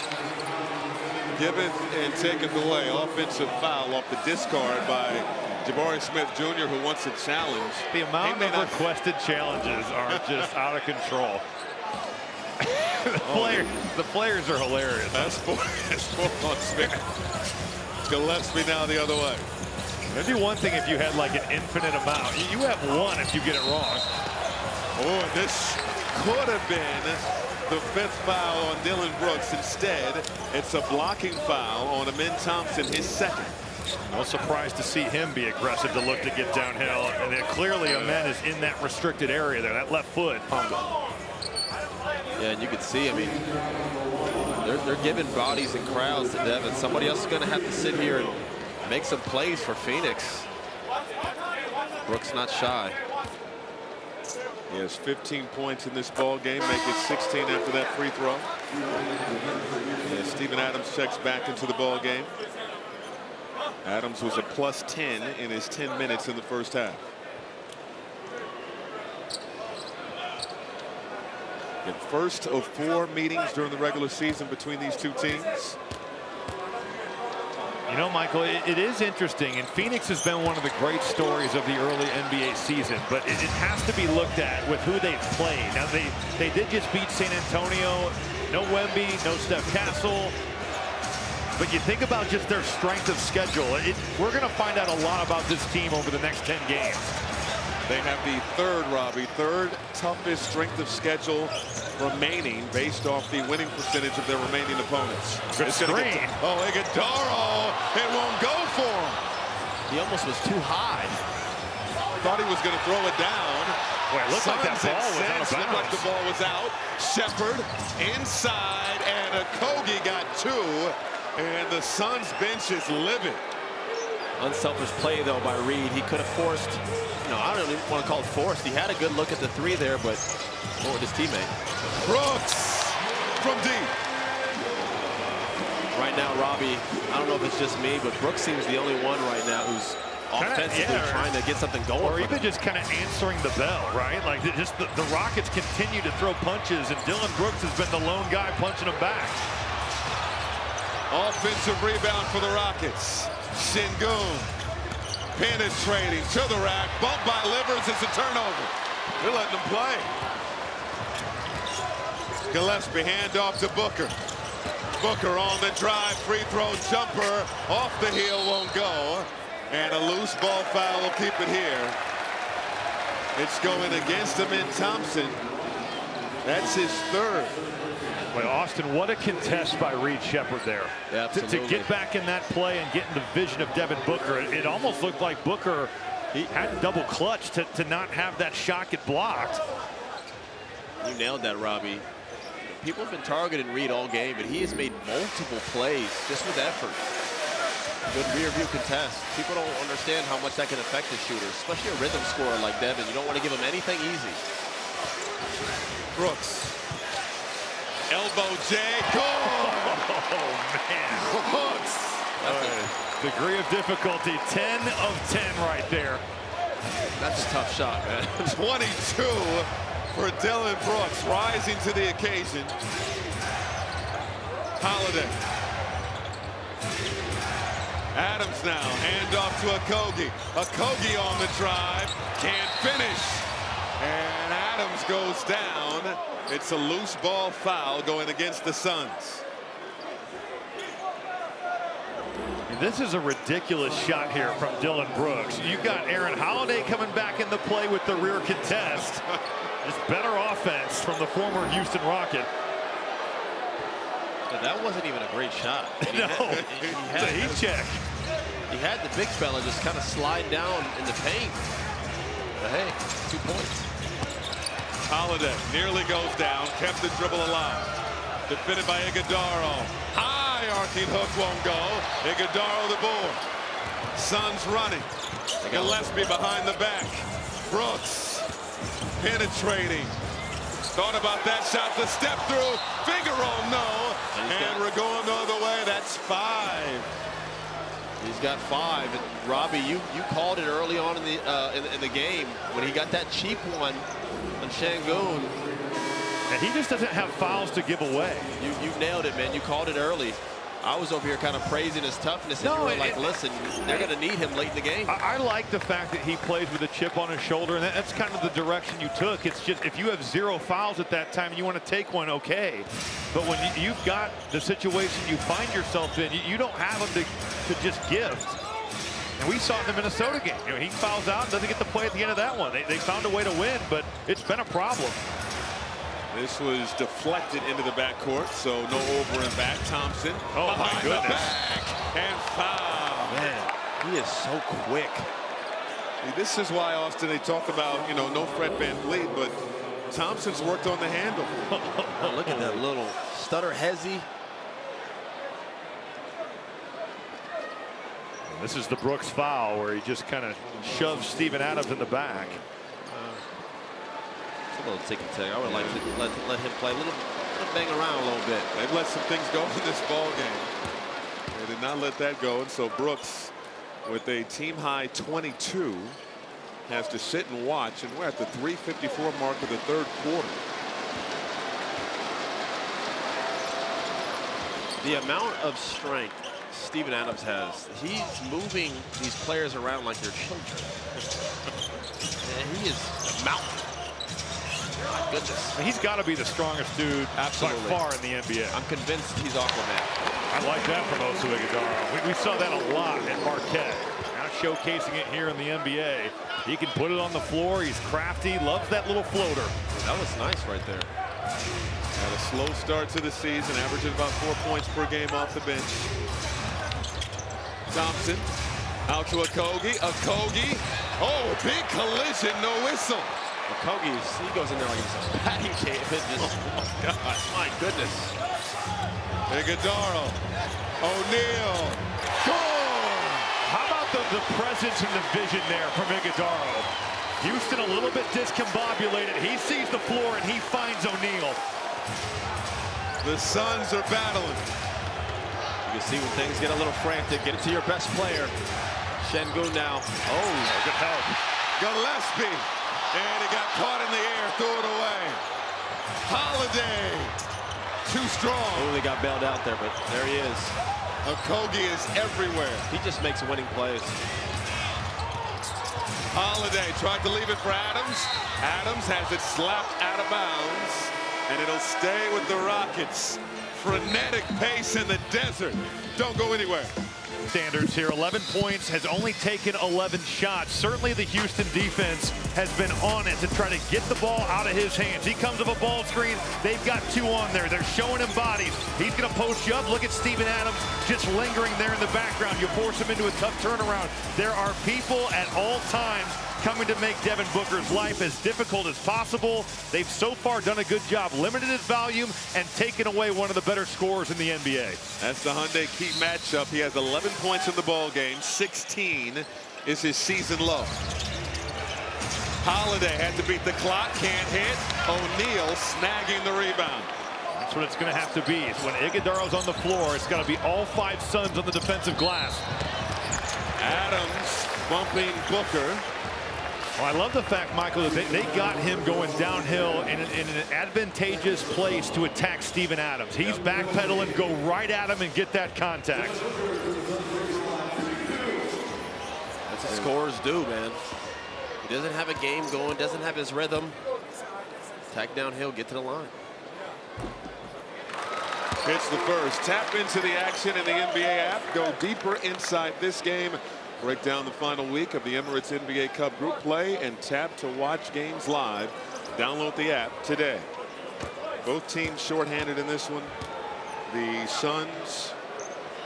Give it and take it away. Offensive foul off the discard by Jabari Smith Jr., who wants a challenge. The amount of requested challenges are just out of control. The players are hilarious. That's four on Smith. Gillespie now the other way. It'd be one thing if you had like an infinite amount. You have one if you get it wrong. Oh, this could have been the 5th foul on Dillon Brooks. Instead, it's a blocking foul on Amen Thompson, his 2nd. No surprise to see him be aggressive to look to get downhill. And then clearly Amen is in that restricted area there, that left foot. Yeah, and you can see, I mean, they're giving bodies and crowds to Devin. Somebody else is going to have to sit here and make some plays for Phoenix. Brooks not shy. He has 15 points in this ball game, make it 16 after that free throw. Yeah, Steven Adams checks back into the ball game. Adams was a +10 in his 10 minutes in the first half. And first of 4 meetings during the regular season between these two teams. You know, Michael, it is interesting, and Phoenix has been one of the great stories of the early NBA season, but it has to be looked at with who they've played. Now, they did just beat San Antonio. No Wemby, no Steph Castle. But you think about just their strength of schedule. We're going to find out a lot about this team over the next 10 games. They have the third toughest strength of schedule remaining based off the winning percentage of their remaining opponents. Good screen. Iguodala, it won't go for him. He almost was too high. Thought he was going to throw it down. Boy, it looked like that ball was out of bounds. Looked like the ball was out. Shepherd inside, and Okogie got 2, and the Suns bench is livid. Unselfish play, though, by Reed. He could have forced, I don't even want to call it forced. He had a good look at the 3 there, but what with his teammate? Brooks from deep. Right now, Robbie, I don't know if it's just me, but Brooks seems the only one right now who's offensively trying to get something going. Or even just kind of answering the bell, right? Like, just the Rockets continue to throw punches, and Dillon Brooks has been the lone guy punching them back. Offensive rebound for the Rockets. Sengun penetrating to the rack. Bumped by Livers. It's a turnover. They're letting them play. Gillespie handoff to Booker. Booker on the drive. Free throw jumper. Off the heel, won't go. And a loose ball foul will keep it here. It's going against him in Thompson. That's his 3rd. Well, Austin, what a contest by Reed Shepherd there. Yeah, to get back in that play and get in the vision of Devin Booker. It almost looked like Booker, he had double clutch to not have that shot get blocked. You nailed that, Robbie. People have been targeting Reed all game, but he has made multiple plays just with effort. Good rear view contest. People don't understand how much that can affect a shooter, especially a rhythm scorer like Devin. You don't want to give him anything easy. Brooks. Elbow J. Good. Oh, man. Brooks. Degree of difficulty, 10 of 10 right there. That's a tough shot, man. 22 for Dillon Brooks, rising to the occasion. Holiday. Adams now, handoff to Okogie. Okogie on the drive, can't finish. And Adams goes down. It's a loose ball foul going against the Suns. This is a ridiculous shot here from Dillon Brooks. You've got Aaron Holiday coming back into play with the rear contest. Just better offense from the former Houston Rocket. But that wasn't even a great shot. No, it's a heat check. He had the big fella just kind of slide down in the paint. But hey, 2 points. Holiday nearly goes down, kept the dribble alive. Defended by Iguodala. High arcing hook won't go. Iguodala the board. Suns running. Gillespie behind the back. Brooks penetrating. Thought about that shot. The step through. Finger roll, no. And we're going the other way. That's 5. He's got 5. And Robbie, you called it early on in the game when he got that cheap one on Sengun. And he just doesn't have fouls to give away. You nailed it, man. You called it early. I was over here kind of praising his toughness, and you were like, listen, they're going to need him late in the game. I like the fact that he plays with a chip on his shoulder, and that's kind of the direction you took. It's just if you have 0 fouls at that time and you want to take one, okay. But when you've got the situation you find yourself in, you don't have him to just gift. And we saw it in the Minnesota game. He fouls out and doesn't get to play at the end of that one. They found a way to win, but it's been a problem. This was deflected into the backcourt, so no over and back. Thompson. Oh, my goodness. The back and foul. Man, he is so quick. This is why, Austin, they talk about, no Fred VanVleet, but Thompson's worked on the handle. Oh, look at that little stutter hezzy. This is the Brooks foul where he just kind of shoves Steven Adams in the back. A little tick and take. I would like to let him play a little bang around a little bit. They've let some things go in this ball game. They did not let that go, and so Brooks, with a team high 22, has to sit and watch, and we're at the 3:54 mark of the 3rd quarter. The amount of strength Steven Adams has. He's moving these players around like they're children. And he is a mountain. My goodness. He's got to be the strongest dude Absolutely. by far in the NBA. I'm convinced he's Aquaman. I like that from Oso Ighodaro. We saw that a lot at Marquette. Now showcasing it here in the NBA. He can put it on the floor. He's crafty. Loves that little floater. That was nice right there. Had a slow start to the season, averaging about 4 points per game off the bench. Thompson out to Okogie. Okogie. Oh, big collision, no whistle. Okogie, he goes in there like he's a batting cage. Oh my gosh, my goodness. Ighodaro. O'Neal. Goal! How about the presence and the vision there from Ighodaro? Houston a little bit discombobulated. He sees the floor and he finds O'Neal. The Suns are battling. You can see when things get a little frantic. Get it to your best player. Şengün now. Oh, good help. Gillespie. And he got caught in the air. Threw it away. Holiday. Too strong. Oh, they got bailed out there, but there he is. Okogie is everywhere. He just makes winning plays. Holiday tried to leave it for Adams. Adams has it slapped out of bounds, and it'll stay with the Rockets. Frenetic pace in the desert. Don't go anywhere. Standards here, 11 points, has only taken 11 shots. Certainly the Houston defense has been on it to try to get the ball out of his hands. He comes up a ball screen. They've got two on there. They're showing him bodies. He's going to post you up. Look at Steven Adams just lingering there in the background. You force him into a tough turnaround. There are people at all times coming to make Devin Booker's life as difficult as possible. They've so far done a good job, limited his volume and taken away one of the better scorers in the NBA. That's the Hyundai Key matchup. He has 11 points in the ball game. 16 is his season low. Holiday had to beat the clock, can't hit. O'Neal snagging the rebound. That's what it's going to have to be. It's when Ighodaro's on the floor, it's going to be all five Suns on the defensive glass. Adams bumping Booker. Well, I love the fact, Michael, that they got him going downhill in an advantageous place to attack Steven Adams. He's backpedaling, go right at him and get that contact. That's what scorers do, man. He doesn't have a game going, doesn't have his rhythm. Attack downhill, get to the line. Hits the first. Tap into the action in the NBA app. Go deeper inside this game. Break down the final week of the Emirates NBA Cup group play and tap to watch games live. Download the app today. Both teams shorthanded in this one. The Suns,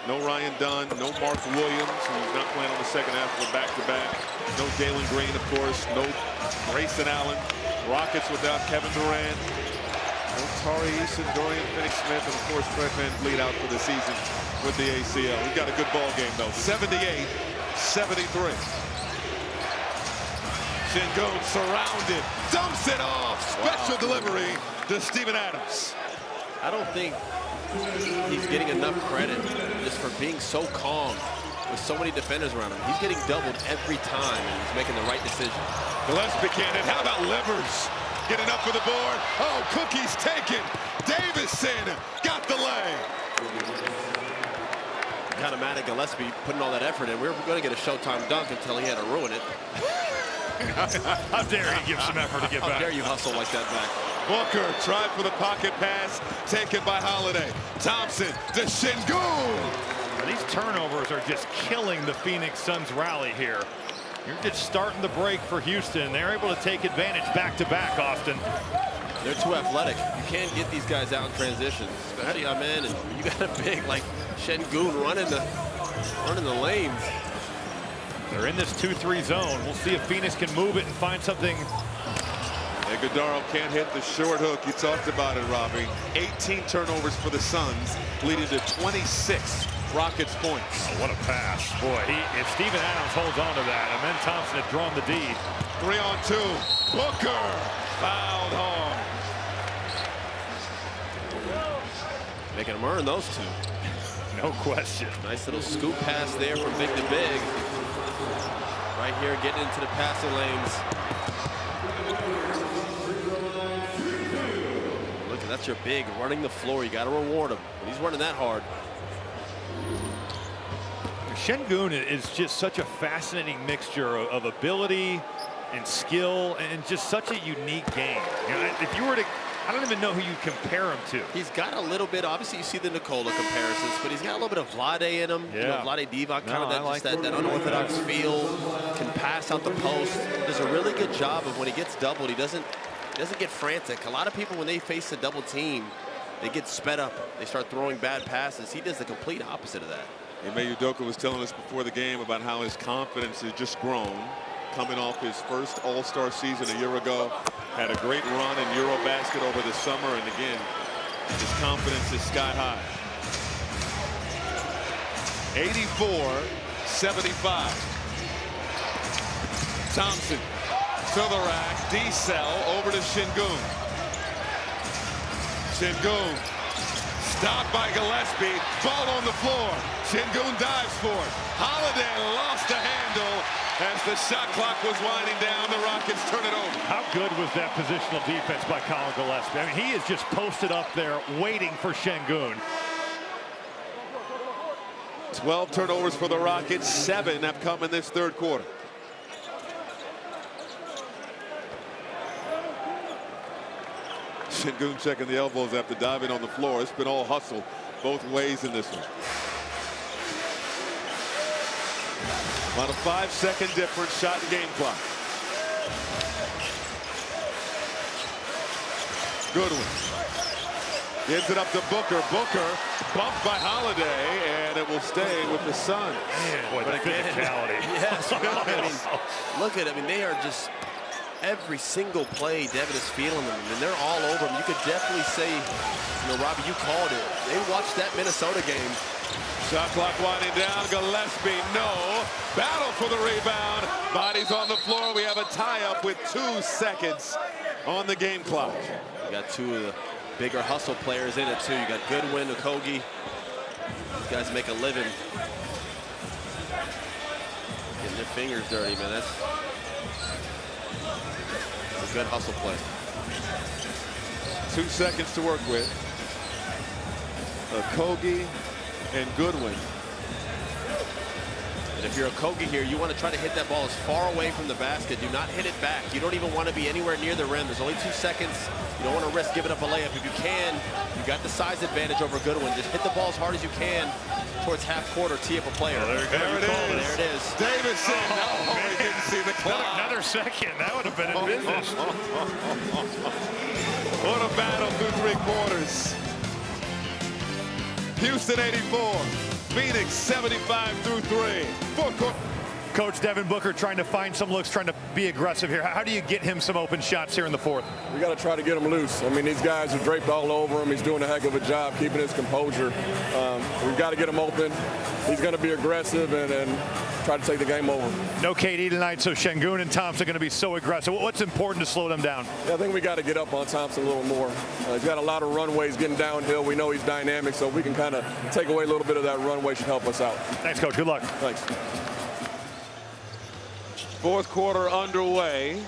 no Ryan Dunn, no Mark Williams, who's not playing on the second half of the back-to-back. No Jalen Green, of course. No Grayson Allen. Rockets without Kevin Durant. No Tari Eason, Dorian Finney-Smith, and of course Fred VanVleet out for the season with the ACL. We've got a good ball game though. 78-73. Şengün surrounded, dumps it off. Special delivery to Steven Adams. I don't think he's getting enough credit just for being so calm with so many defenders around him. He's getting doubled every time, and he's making the right decision. Gillespie can't hit. How about Livers? Getting up for the board. Oh, Cookie's taken. Davison got the lay. Kind of mad at Gillespie putting all that effort in. We were going to get a Showtime dunk until he had to ruin it. How dare he give some effort to get back? How dare you hustle like that back? Booker tried for the pocket pass, taken by Holiday. Thompson to Şengün. These turnovers are just killing the Phoenix Suns rally here. You're just starting the break for Houston. They're able to take advantage back-to-back, Austin. They're too athletic. You can't get these guys out in transition, especially I'm in, and you got a big like Şengün running the lanes. They're in this 2-3 zone. We'll see if Phoenix can move it and find something. Ighodaro can't hit the short hook. You talked about it, Robbie. 18 turnovers for the Suns, leading to 26 Rockets points. Oh, what a pass. Boy, if Steven Adams holds on to that, and then Thompson had drawn the D. 3-on-2. Booker fouled hard. Making them earn those two. No question. Nice little scoop pass there from big to big. Right here, getting into the passing lanes. Look, that's your big running the floor. You got to reward him. And he's running that hard. Şengün is just such a fascinating mixture of ability and skill and just such a unique game. You know, if you were to, I don't even know who you compare him to. He's got a little bit, obviously you see the Nikola comparisons, but he's got a little bit of Vlade in him. Yeah. You know, Vlade Divac, kind of that unorthodox feel, can pass out the post. Does a really good job of when he gets doubled, he doesn't get frantic. A lot of people, when they face a double team, they get sped up. They start throwing bad passes. He does the complete opposite of that. Ime Udoka was telling us before the game about how his confidence has just grown, coming off his first All-Star season a year ago. Had a great run in Eurobasket over the summer, and again, his confidence is sky high. 84-75. Thompson to the rack, D-cell over to Şengün. Şengün stopped by Gillespie, ball on the floor. Şengün dives for it. Holiday lost the handle as the shot clock was winding down. The Rockets turn it over. How good was that positional defense by Colin Gillespie? I mean, he is just posted up there waiting for Şengün. 12 turnovers for the Rockets. 7 have come in this third quarter. Şengün checking the elbows after diving on the floor. It's been all hustle both ways in this one. About a 5-second difference, shot and game clock. Goodwin gives it up to Booker. Booker bumped by Holiday, and it will stay with the Suns. Man, boy, the physicality. Yes, really. I mean, look at it. I mean, they are just every single play. Devin is feeling them, and they're all over them. You could definitely say, you know, Robbie, you called it. They watched that Minnesota game. Shot clock winding down. Gillespie, no. Battle for the rebound. Bodies on the floor. We have a tie-up with 2 seconds on the game clock. You got two of the bigger hustle players in it, too. You got Goodwin, Okogie. These guys make a living getting their fingers dirty, man. That's a good hustle play. 2 seconds to work with. Okogie and Goodwin. And if you're Okogie here, you want to try to hit that ball as far away from the basket. Do not hit it back. You don't even want to be anywhere near the rim. There's only 2 seconds. You don't want to risk giving up a layup. If you can, you got the size advantage over Goodwin. Just hit the ball as hard as you can towards half court or tee up a player. Oh, there it is. Davidson. Oh, he didn't see the clock. Another second. That would have been in business. What a battle through 3 quarters. Houston 84, Phoenix 75 through 3. 4 quarters. Coach, Devin Booker trying to find some looks, trying to be aggressive here. How do you get him some open shots here in the fourth? We got to try to get him loose. I mean, these guys are draped all over him. He's doing a heck of a job keeping his composure. We've got to get him open. He's going to be aggressive and try to take the game over. No KD tonight, so Şengün and Thompson are going to be so aggressive. What's important to slow them down? Yeah, I think we got to get up on Thompson a little more. He's got a lot of runways getting downhill. We know he's dynamic, so we can kind of take away a little bit of that runway. Should help us out. Thanks, Coach. Good luck. Thanks. Fourth quarter underway.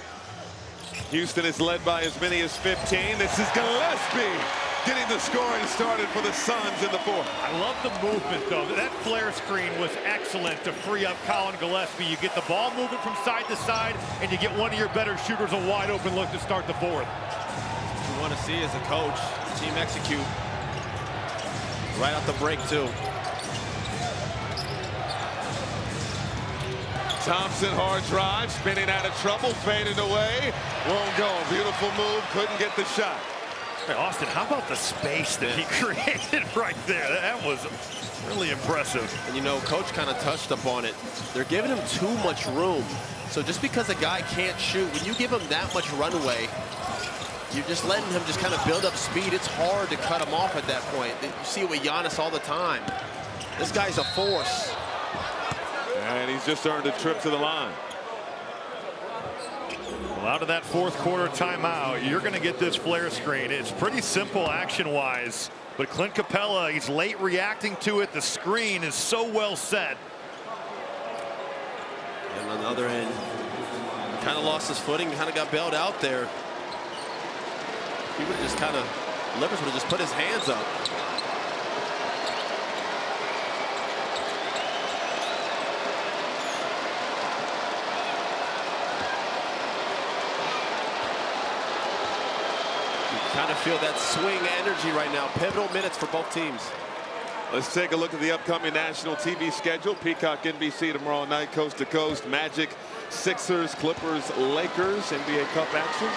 Houston is led by as many as 15. This is Gillespie getting the scoring started for the Suns in the fourth. I love the movement, though. That flare screen was excellent to free up Colin Gillespie. You get the ball moving from side to side, and you get one of your better shooters a wide-open look to start the fourth. What you want to see as a coach, the team execute right out the break, too. Thompson, hard drive, spinning out of trouble, fading away. Won't go. Beautiful move, couldn't get the shot. Hey, Austin, how about the space that he created right there? That was really impressive. And you know, Coach kind of touched upon it. They're giving him too much room. So just because a guy can't shoot, when you give him that much runway, you're just letting him just kind of build up speed. It's hard to cut him off at that point. You see it with Giannis all the time. This guy's a force. And he's just earned a trip to the line. Well, out of that fourth quarter timeout, you're going to get this flare screen. It's pretty simple action-wise, but Clint Capella, he's late reacting to it. The screen is so well set. And on the other end, kind of lost his footing, kind of got bailed out there. He would have just kind of, Livers would have just put his hands up. Kind of feel that swing energy right now. Pivotal minutes for both teams. Let's take a look at the upcoming national TV schedule. Peacock NBC tomorrow night, coast to coast. Magic, Sixers, Clippers, Lakers, NBA Cup action.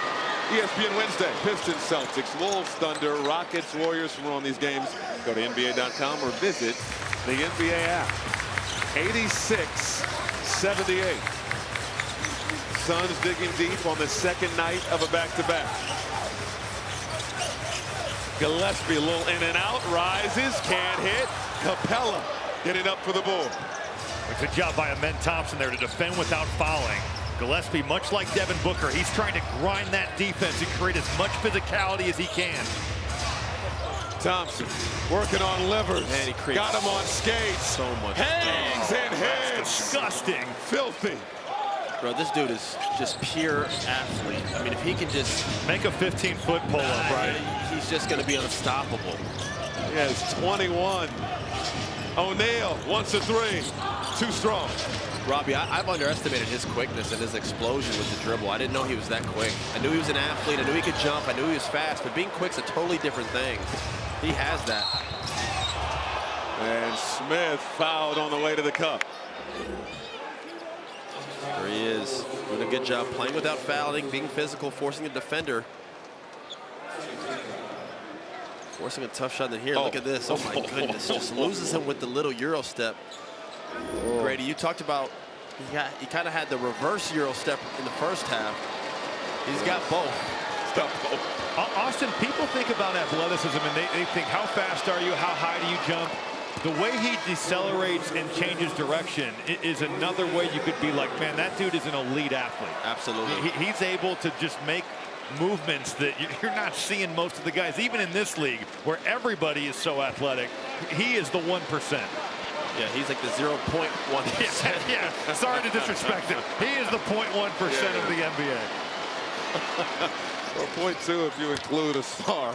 ESPN Wednesday, Pistons, Celtics, Wolves, Thunder, Rockets, Warriors. For more on these games, go to NBA.com or visit the NBA app. 86-78. Suns digging deep on the second night of a back-to-back. Gillespie a little in and out, rises, can't hit. Capella getting up for the board. Good job by Amen Thompson there to defend without fouling. Gillespie, much like Devin Booker, he's trying to grind that defense and create as much physicality as he can. Thompson working on livers. Man, he creates got him on skates. So much. Hangs and hits. Disgusting. Filthy. Bro, this dude is just pure athlete. I mean, if he can just make a 15-foot pull-up, right? He's just going to be unstoppable. He has 21. O'Neal wants a three. Too strong. Robbie, I've underestimated his quickness and his explosion with the dribble. I didn't know he was that quick. I knew he was an athlete. I knew he could jump. I knew he was fast. But being quick's a totally different thing. He has that. And Smith fouled on the way to the cup. There he is, doing a good job playing without fouling, being physical, forcing a defender. Forcing a tough shot in here. Look at this. Oh my goodness. Just loses him with the little Euro step. Grady, you talked about he kind of had the reverse Euro step in the first half. He's got both. Austin, people think about athleticism and they think, how fast are you? How high do you jump? The way he decelerates and changes direction is another way you could be like, man, that dude is an elite athlete. Absolutely. He's able to just make movements that you're not seeing most of the guys, even in this league, where everybody is so athletic. He is the 1%. Yeah, he's like the 0.1%. Yeah, sorry to disrespect him. He is the 0.1% of the NBA. Or 0.2 if you include a star.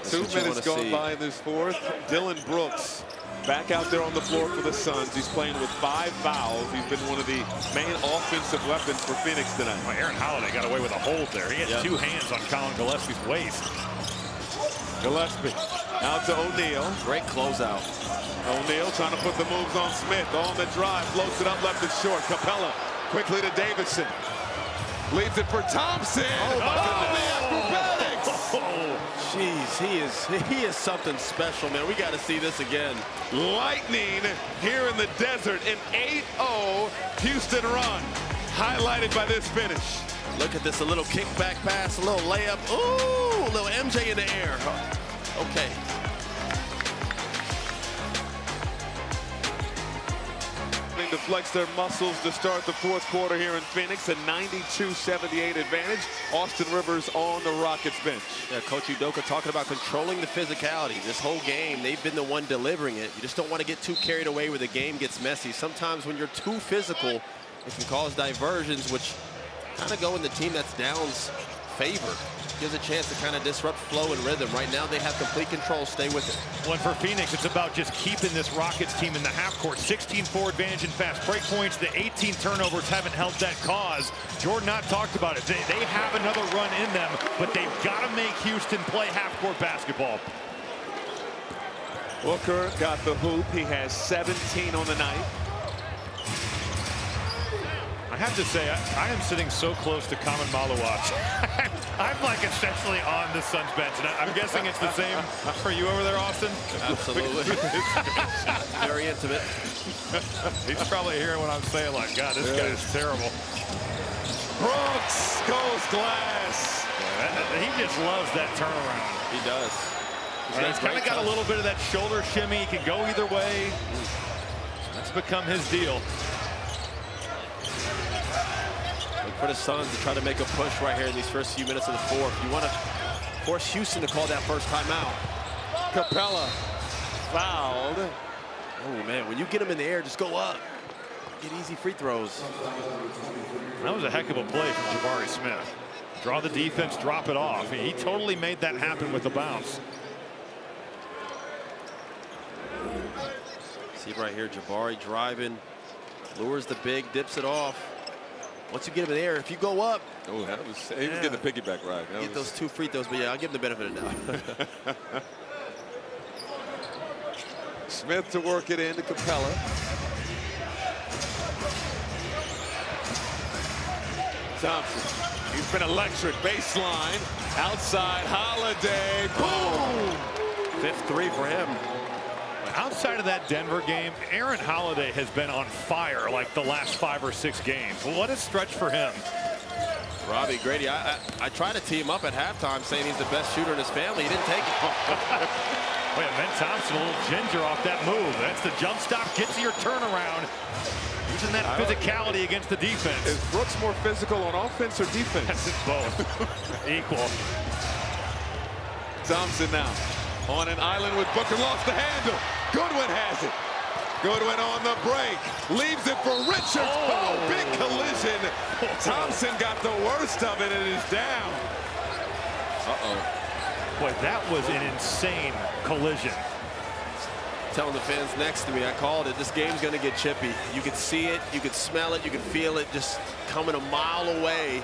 2 minutes gone by in this fourth. Dillon Brooks back out there on the floor for the Suns. He's playing with 5 fouls. He's been one of the main offensive weapons for Phoenix tonight. Well, Aaron Holiday got away with a hold there. He had 2 hands on Colin Gillespie's waist. Gillespie out to O'Neal. Great closeout. O'Neal trying to put the moves on Smith. On the drive, floats it up, left it short. Capella quickly to Davidson. Leaves it for Thompson. Oh my goodness. The acrobatics. Jeez, he is something special, man. We got to see this again. Lightning here in the desert. An 8-0 Houston run, highlighted by this finish. Look at this, a little kickback pass, a little layup. Ooh, a little MJ in the air. Okay. To flex their muscles to start the fourth quarter here in Phoenix. A 92-78 advantage. Austin Rivers on the Rockets bench. Yeah, Coach Udoka talking about controlling the physicality. This whole game, they've been the one delivering it. You just don't want to get too carried away where the game gets messy. Sometimes when you're too physical, it can cause diversions, which kind of go in the team that's down's favor. Gives a chance to kind of disrupt flow and rhythm. Right now, they have complete control. Stay with it. Well, for Phoenix, it's about just keeping this Rockets team in the half court. 16-4 advantage in fast break points. The 18 turnovers haven't helped that cause. Jordan Ott talked about it. They have another run in them, but they've got to make Houston play half court basketball. Booker got the hoop. He has 17 on the night. I have to say, I am sitting so close to Kaman Maluach. I'm like essentially on the Suns bench, and I'm guessing it's the same for you over there, Austin? Absolutely. Very intimate. He's probably hearing what I'm saying, like, God, this guy is terrible. Brooks goes glass. He just loves that turnaround. He does. He's kind of got a little bit of that shoulder shimmy. He can go either way. That's become his deal. For the Suns to try to make a push right here in these first few minutes of the fourth. You want to force Houston to call that first timeout. Capella fouled. Oh, man, when you get him in the air, just go up. Get easy free throws. That was a heck of a play from Jabari Smith. Draw the defense, drop it off. He totally made that happen with the bounce. See right here, Jabari driving, lures the big, dips it off. Once you get him in the air, if you go up. Oh, that was, he was getting a piggyback ride. Get those 2 free throws, but yeah, I'll give him the benefit of the doubt. Smith to work it into Capella. Thompson, he's been electric. Baseline, outside, Holiday, boom! 5th 3 for him. Outside of that Denver game, Aaron Holiday has been on fire like the last 5 or 6 games. What a stretch for him. Robbie Grady, I tried to tee him up at halftime saying he's the best shooter in his family. He didn't take it. Wait, Amen Thompson, a little ginger off that move. That's the jump stop, gets your turnaround. Using that physicality against the defense. Is Brooks more physical on offense or defense? Both. Equal. Thompson now on an island with Booker, lost the handle. Goodwin has it. Goodwin on the break. Leaves it for Richards. Oh, big collision. Thompson got the worst of it and is down. Boy, that was an insane collision. Telling the fans next to me, I called it. This game's going to get chippy. You could see it, you could smell it, you could feel it just coming a mile away.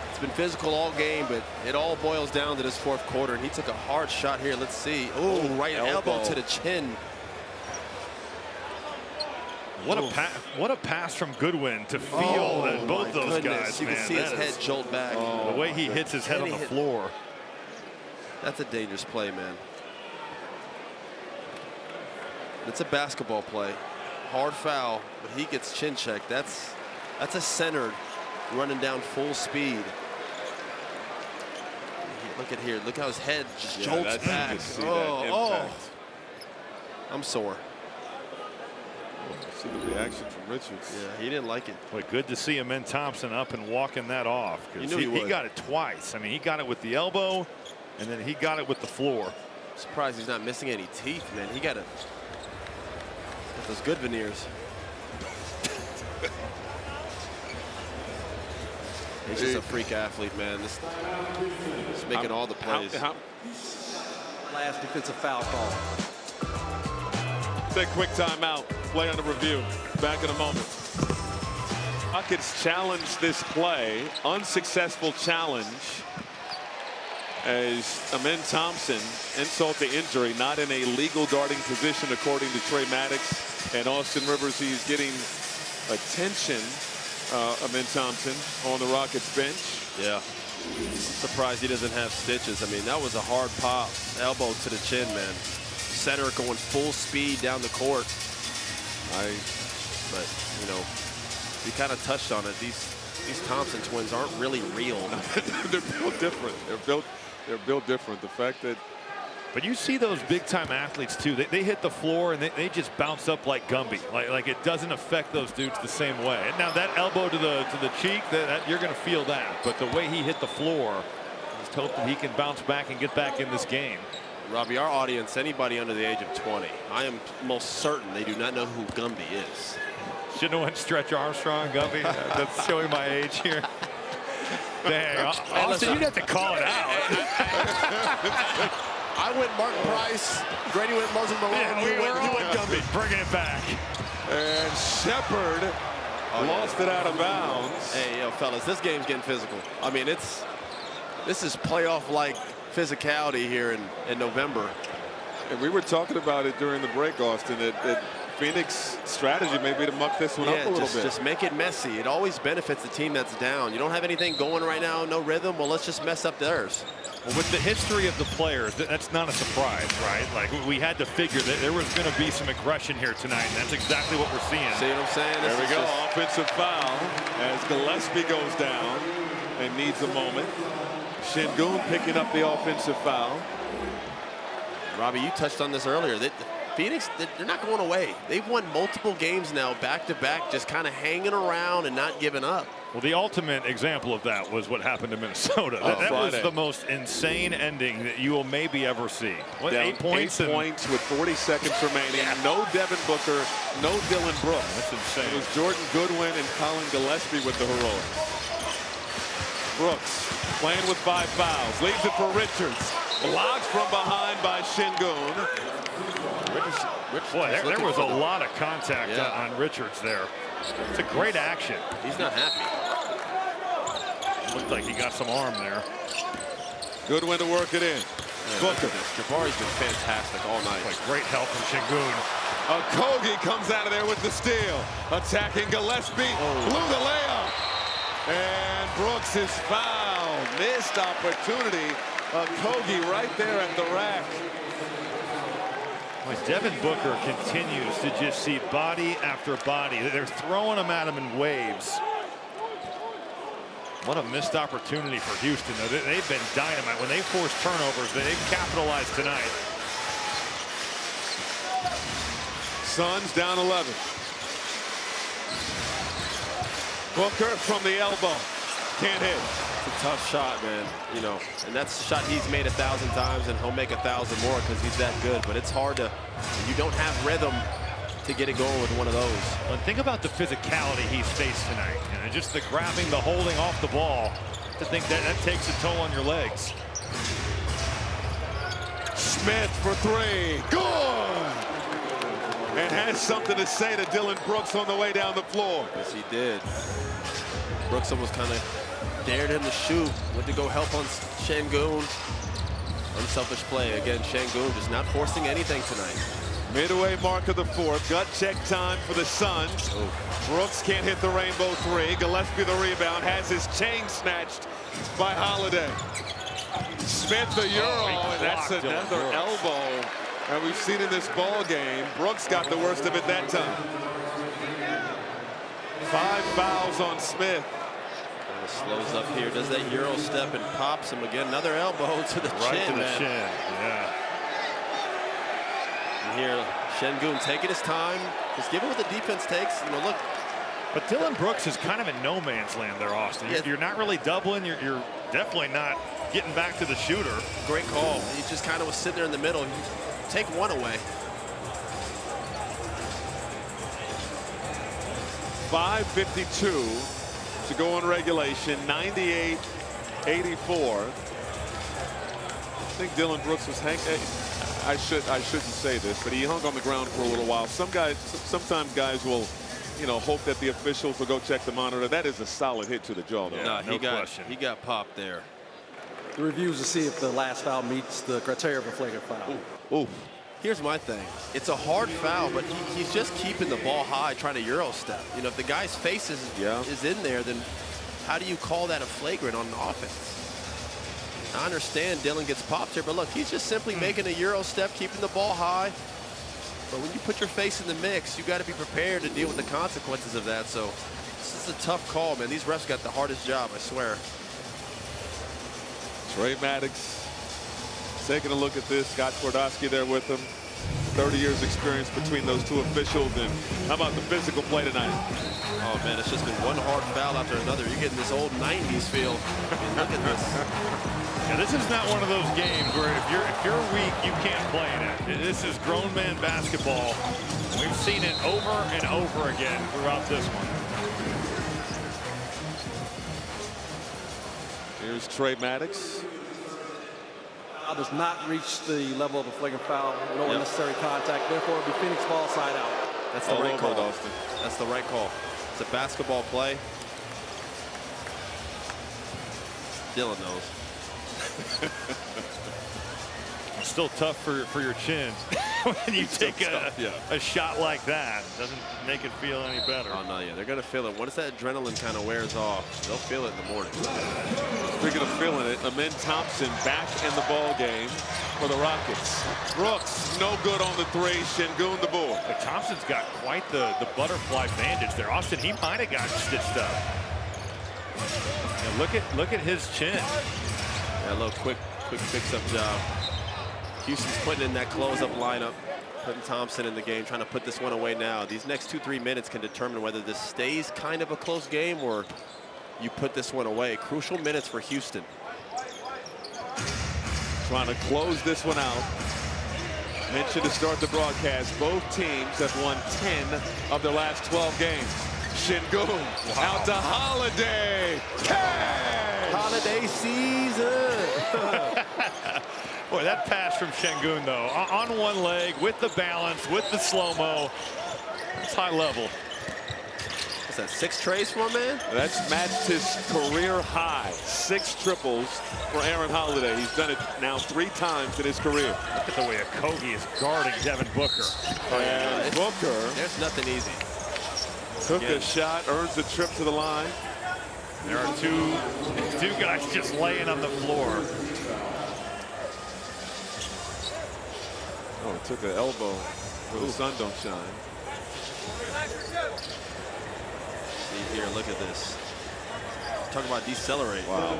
It's been physical all game, but it all boils down to this 4th quarter. And he took a hard shot here. Let's see. Oh, right elbow to the chin. What a pass from Goodwin to feel that both those guys. You can see his head jolt back. The way he hits his head on the floor. That's a dangerous play, man. It's a basketball play. Hard foul, but he gets chin checked. That's a centered running down full speed. Look at here. Look how his head just jolts back. I'm sore. See the reaction from Richards. Yeah, he didn't like it. Boy, good to see Amen Thompson up and walking that off. He knew he got it twice. I mean, he got it with the elbow, and then he got it with the floor. I'm surprised he's not missing any teeth, man. He got those good veneers. He's just a freak athlete, man. He's making all the plays. Last defensive foul call. Take a quick timeout. Play under review. Back in a moment. Rockets challenge this play. Unsuccessful challenge. As Amen Thompson, insult to injury, not in a legal darting position according to Trey Maddox and Austin Rivers. He's getting attention, Amen Thompson, on the Rockets bench. Yeah. I'm surprised he doesn't have stitches. I mean, that was a hard pop. Elbow to the chin, man. Center going full speed down the court. But, you know, we kind of touched on it. These Thompson twins aren't really real. They're built different. They're built different. The fact that. But you see those big-time athletes, too. They hit the floor, and they just bounce up like Gumby. Like it doesn't affect those dudes the same way. And now that elbow to the cheek, that you're going to feel that. But the way he hit the floor, just hope that he can bounce back and get back in this game. Robbie, our audience, anybody under the age of 20, I am most certain they do not know who Gumby is. Shouldn't have went Stretch Armstrong, Gumby. That's showing my age here. Dang, Austin, you'd have to call it out. I went Mark Price. Grady went Moses Malone. Yeah, we went Gumby. Bringing it back. And Shepard lost it out of bounds. Hey, yo, fellas, this game's getting physical. I mean, this is playoff-like physicality here in November. And we were talking about it during the break, Austin, that Phoenix strategy may be to muck this one up a little bit. Just make it messy. It always benefits the team that's down. You don't have anything going right now, no rhythm. Well, let's just mess up theirs. Well, with the history of the players, that's not a surprise, right? Like, we had to figure that there was going to be some aggression here tonight, and that's exactly what we're seeing. See what I'm saying? There we go. Offensive foul as Gillespie goes down and needs a moment. Şengün picking up the offensive foul. Robbie, you touched on this earlier. Phoenix, they're not going away. They've won multiple games now, back-to-back, just kind of hanging around and not giving up. Well, the ultimate example of that was what happened to Minnesota. That was the most insane ending that you will maybe ever see. What, 8 points? 8 points with 40 seconds remaining. Yeah. No Devin Booker, no Dillon Brooks. That's insane. It was Jordan Goodwin and Colin Gillespie with the heroics. Brooks playing with 5 fouls. Leaves it for Richards. Blocked from behind by Şengün. Boy, there was a lot of contact on Richards there. It's a great action. He's not happy. Looked like he got some arm there. Goodwin to work it in. Booker. Jabari's been fantastic all night. Like great help from Şengün. Kogi comes out of there with the steal. Attacking Gillespie. Blew the layup. And Brooks is fouled. Missed opportunity. Kogi right there at the rack. Well, Devin Booker continues to just see body after body. They're throwing him at him in waves. What a missed opportunity for Houston, though. They've been dynamite. When they force turnovers, they've capitalized tonight. Suns down 11. Booker from the elbow. Can't hit. It's a tough shot, man. You know, and that's a shot he's made 1,000 times, and he'll make 1,000 more because he's that good. But it's hard to, you don't have rhythm to get it going with one of those. Well, think about the physicality he's faced tonight. You know, just the grabbing, the holding off the ball. To think that takes a toll on your legs. Smith for three. Good! And has something to say to Dillon Brooks on the way down the floor. Yes, he did. Brooks almost kind of dared him to shoot. Went to go help on Şengün. Unselfish play. Again, Şengün just not forcing anything tonight. Midway mark of the fourth. Gut check time for the Suns. Brooks can't hit the rainbow three. Gillespie the rebound. Has his chain snatched by Holiday. Smith the Euro. And that's another elbow. And we've seen in this ball game, Brooks got the worst of it that time. 5 fouls on Smith. Slows up here, does that Euro step and pops him again. Another elbow to the chin. Right to the man. chin, yeah. And here, Şengün taking his time, just giving what the defense takes. You know, look. But Dillon Brooks is kind of in no man's land there, Austin. Yeah. You're not really doubling. You're definitely not getting back to the shooter. Great call. He just kind of was sitting there in the middle. Take one away. 5:52 to go in regulation. 98-84. I think Dillon Brooks was I shouldn't say this, but he hung on the ground for a little while. Sometimes guys will, you know, hope that the officials will go check the monitor. That is a solid hit to the jaw, though. Yeah, no question. He got popped there. The reviews to see if the last foul meets the criteria of a flagrant foul. Ooh. Here's my thing. It's a hard foul, but he's just keeping the ball high, trying to Euro step. You know, if the guy's face is in there, then how do you call that a flagrant on offense? I understand Dillon gets popped here, but look, he's just simply making a Euro step, keeping the ball high. But when you put your face in the mix, you got to be prepared to deal with the consequences of that. So this is a tough call, man. These refs got the hardest job, I swear. Trey Maddox taking a look at this. Scott Twardowski there with him. 30 years experience between those two officials. And how about the physical play tonight? Oh, man, it's just been one hard foul after another. You're getting this old 90s feel. I mean, look at this. Yeah, this is not one of those games where if you're weak, you can't play in it. This is grown man basketball. We've seen it over and over again throughout this one. Here's Trey Maddox. Does not reach the level of a flagrant foul, no unnecessary contact. Therefore, it'll be Phoenix ball side out. That's the right call, Austin. That's the right call. It's a basketball play. Dillon knows. It's still tough for your chin when you take a shot like that. Doesn't make it feel any better. Oh, no, yeah. They're going to feel it. Once that adrenaline kind of wears off, they'll feel it in the morning. Speaking of feeling it, Amen Thompson back in the ball game for the Rockets. Brooks, no good on the three. Şengün the board. But Thompson's got quite the butterfly bandage there. Austin, he might have got stitched up. Yeah, look at his chin. Yeah, a little quick fix-up job. Houston's putting in that close-up lineup, putting Thompson in the game, trying to put this one away now. These next 2-3 minutes can determine whether this stays kind of a close game or you put this one away. Crucial minutes for Houston. Trying to close this one out. Mentioned to start the broadcast, both teams have won 10 of their last 12 games. Şengün out to Holiday. Cash! Holiday season. Boy, that pass from Şengün, though, on one leg, with the balance, with the slow-mo. It's high level. What's that, 6 trays for a man? That's matched his career high. 6 triples for Aaron Holiday. He's done it now 3 times in his career. Look at the way Okogie is guarding Devin Booker. And Booker. There's nothing easy. Took a shot, earns the trip to the line. There are two guys just laying on the floor. Oh, took an elbow where the sun don't shine. See here, look at this. Talk about decelerate. Wow.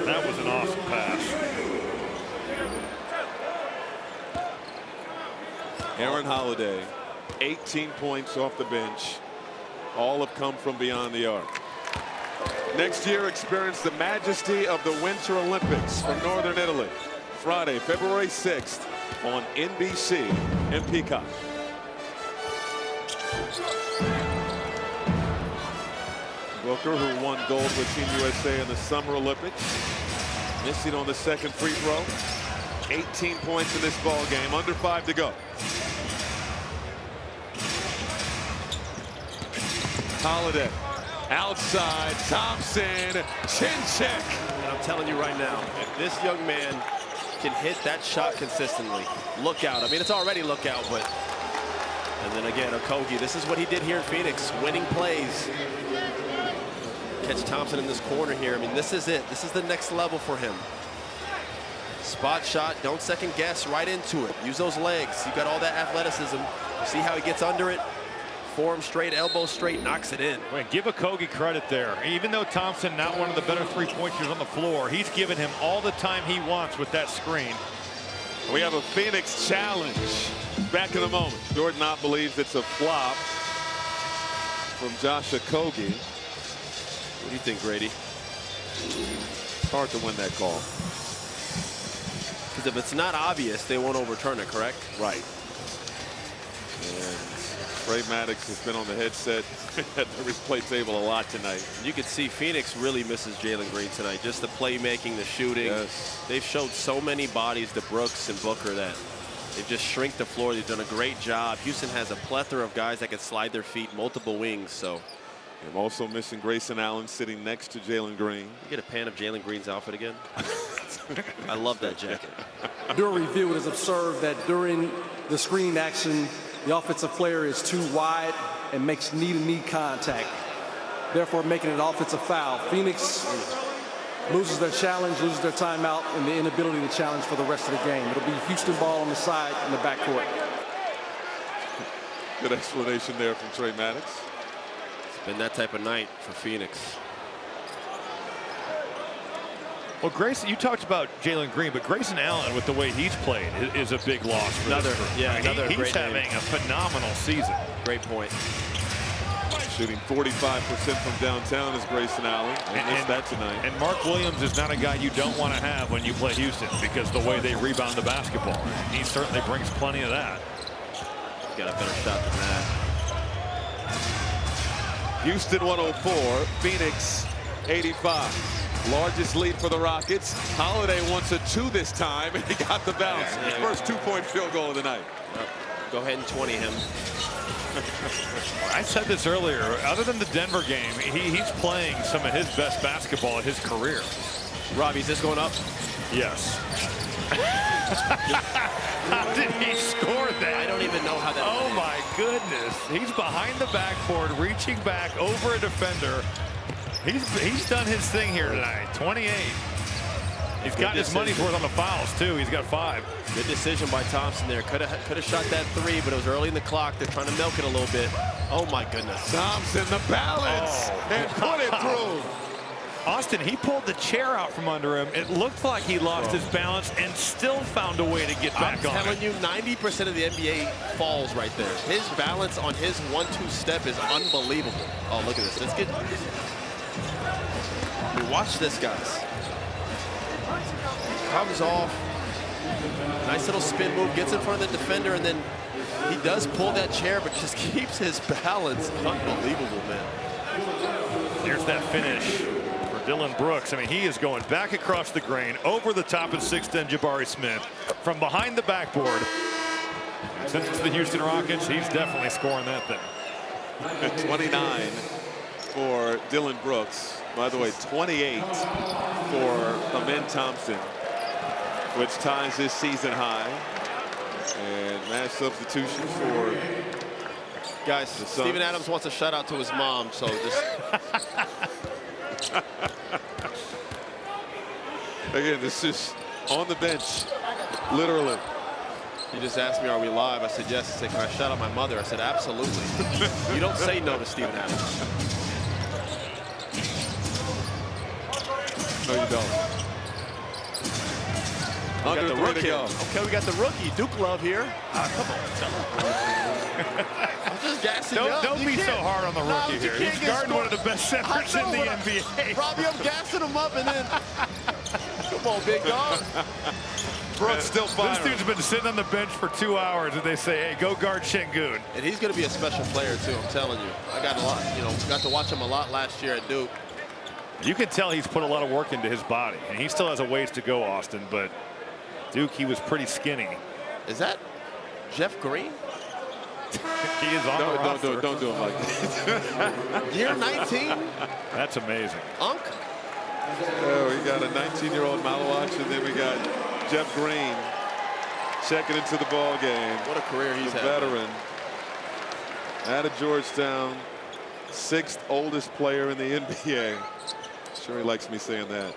That was an awesome pass. Aaron Holiday, 18 points off the bench. All have come from beyond the arc. Next year, experience the majesty of the Winter Olympics from Northern Italy. Friday, February 6th on NBC and Peacock. Booker, who won gold with Team USA in the Summer Olympics, missing on the second free throw. 18 points in this ball game, under 5 to go. Holiday outside, Thompson, chin check. And I'm telling you right now, if this young man can hit that shot consistently, look out. I mean, it's already look out, but. And then again, Okogie, this is what he did here in Phoenix, winning plays. Catch Thompson in this corner here. I mean, this is it. This is the next level for him. Spot shot, don't second guess, right into it. Use those legs. You got all that athleticism. See how he gets under it. Forearm straight, elbow straight, knocks it in. Wait, give Okogie credit there. Even though Thompson not one of the better three-point shooters on the floor, he's given him all the time he wants with that screen. We have a Phoenix challenge. Back in a moment. Jordan Ott believes it's a flop from Josh Okogie. What do you think, Grady? It's hard to win that call. Because if it's not obvious, they won't overturn it, correct? Right. And Trey Maddox has been on the headset at the replay table a lot tonight. You can see Phoenix really misses Jalen Green tonight. Just the playmaking, the shooting. Yes. They've showed so many bodies to Brooks and Booker that they've just shrink the floor. They've done a great job. Houston has a plethora of guys that can slide their feet, multiple wings. So I'm also missing Grayson Allen sitting next to Jalen Green. You get a pan of Jalen Green's outfit again. I love that jacket. During review, it is observed that during the screen action, the offensive player is too wide and makes knee-to-knee contact, therefore making it an offensive foul. Phoenix loses their challenge, loses their timeout, and the inability to challenge for the rest of the game. It'll be Houston ball on the side in the backcourt. Good explanation there from Trey Maddox. It's been that type of night for Phoenix. Well, Grayson, you talked about Jalen Green, but Grayson Allen, with the way he's played, is a big loss for this group. Yeah, he's having a phenomenal season. Great point. Shooting 45% from downtown is Grayson Allen. And that tonight. And Mark Williams is not a guy you don't want to have when you play Houston because the way they rebound the basketball. He certainly brings plenty of that. Got a better shot than that. Houston 104, Phoenix 85. Largest lead for the Rockets. Holiday wants a 2 this time, and he got the bounce. First 2-point field goal of the night. Go ahead and 20 him. I said this earlier. Other than the Denver game, he's playing some of his best basketball in his career. Robbie, is this going up? Yes. How did he score that? I don't even know how that. Oh my goodness! He's behind the backboard, reaching back over a defender. He's done his thing here tonight. 28. He's got his money's worth on the fouls too. He's got 5. Good decision by Thompson there. Could have shot that 3, but it was early in the clock. They're trying to milk it a little bit. Oh my goodness. Thompson, the balance, and put it through. Austin, he pulled the chair out from under him. It looked like he lost his balance and still found a way to get back on it. I'm telling you, 90% of the NBA falls right there. His balance on his 1-2 step is unbelievable. Oh, look at this. Let's get. I mean, watch this, guys. Comes off. Nice little spin move, gets in front of the defender, and then he does pull that chair, but just keeps his balance. Unbelievable, man. Here's that finish. Dillon Brooks. I mean, he is going back across the grain, over the top of 6'10" Jabari Smith, from behind the backboard. Since it's the Houston Rockets, he's definitely scoring that thing. At 29, for Dillon Brooks. By the way, 28 for Amen Thompson, which ties his season high. And mass substitution for guys. Steven Adams wants a shout out to his mom, so just again, this is on the bench, literally. He just asked me, are we live? I said yes. He said, can I shout out my mother? I said, absolutely. You don't say no to Steven Adams. No, you don't. We got the rookie. Okay, we got the rookie. Duke Love here. Come on, tell him. I'm just gassing you up. Don't be so hard on the rookie here. He's guarding one of the best centers in the NBA. Robbie, I'm gassing him up, and then come on, big dog. Brooks still firing. This dude's been sitting on the bench for 2 hours, and they say, hey, go guard Şengün. And he's going to be a special player, too, I'm telling you. I got a lot, got to watch him a lot last year at Duke. You can tell he's put a lot of work into his body, and he still has a ways to go, Austin, but Duke, he was pretty skinny. Is that Jeff Green? He is on the roster. Don't do him like that. Year 19? That's amazing. Unk? Oh, we got a 19-year-old Malawach, and then we got Jeff Green checking into the ball game. What a career he's had. Veteran. Out of Georgetown, 6th oldest player in the NBA. Sure he likes me saying that.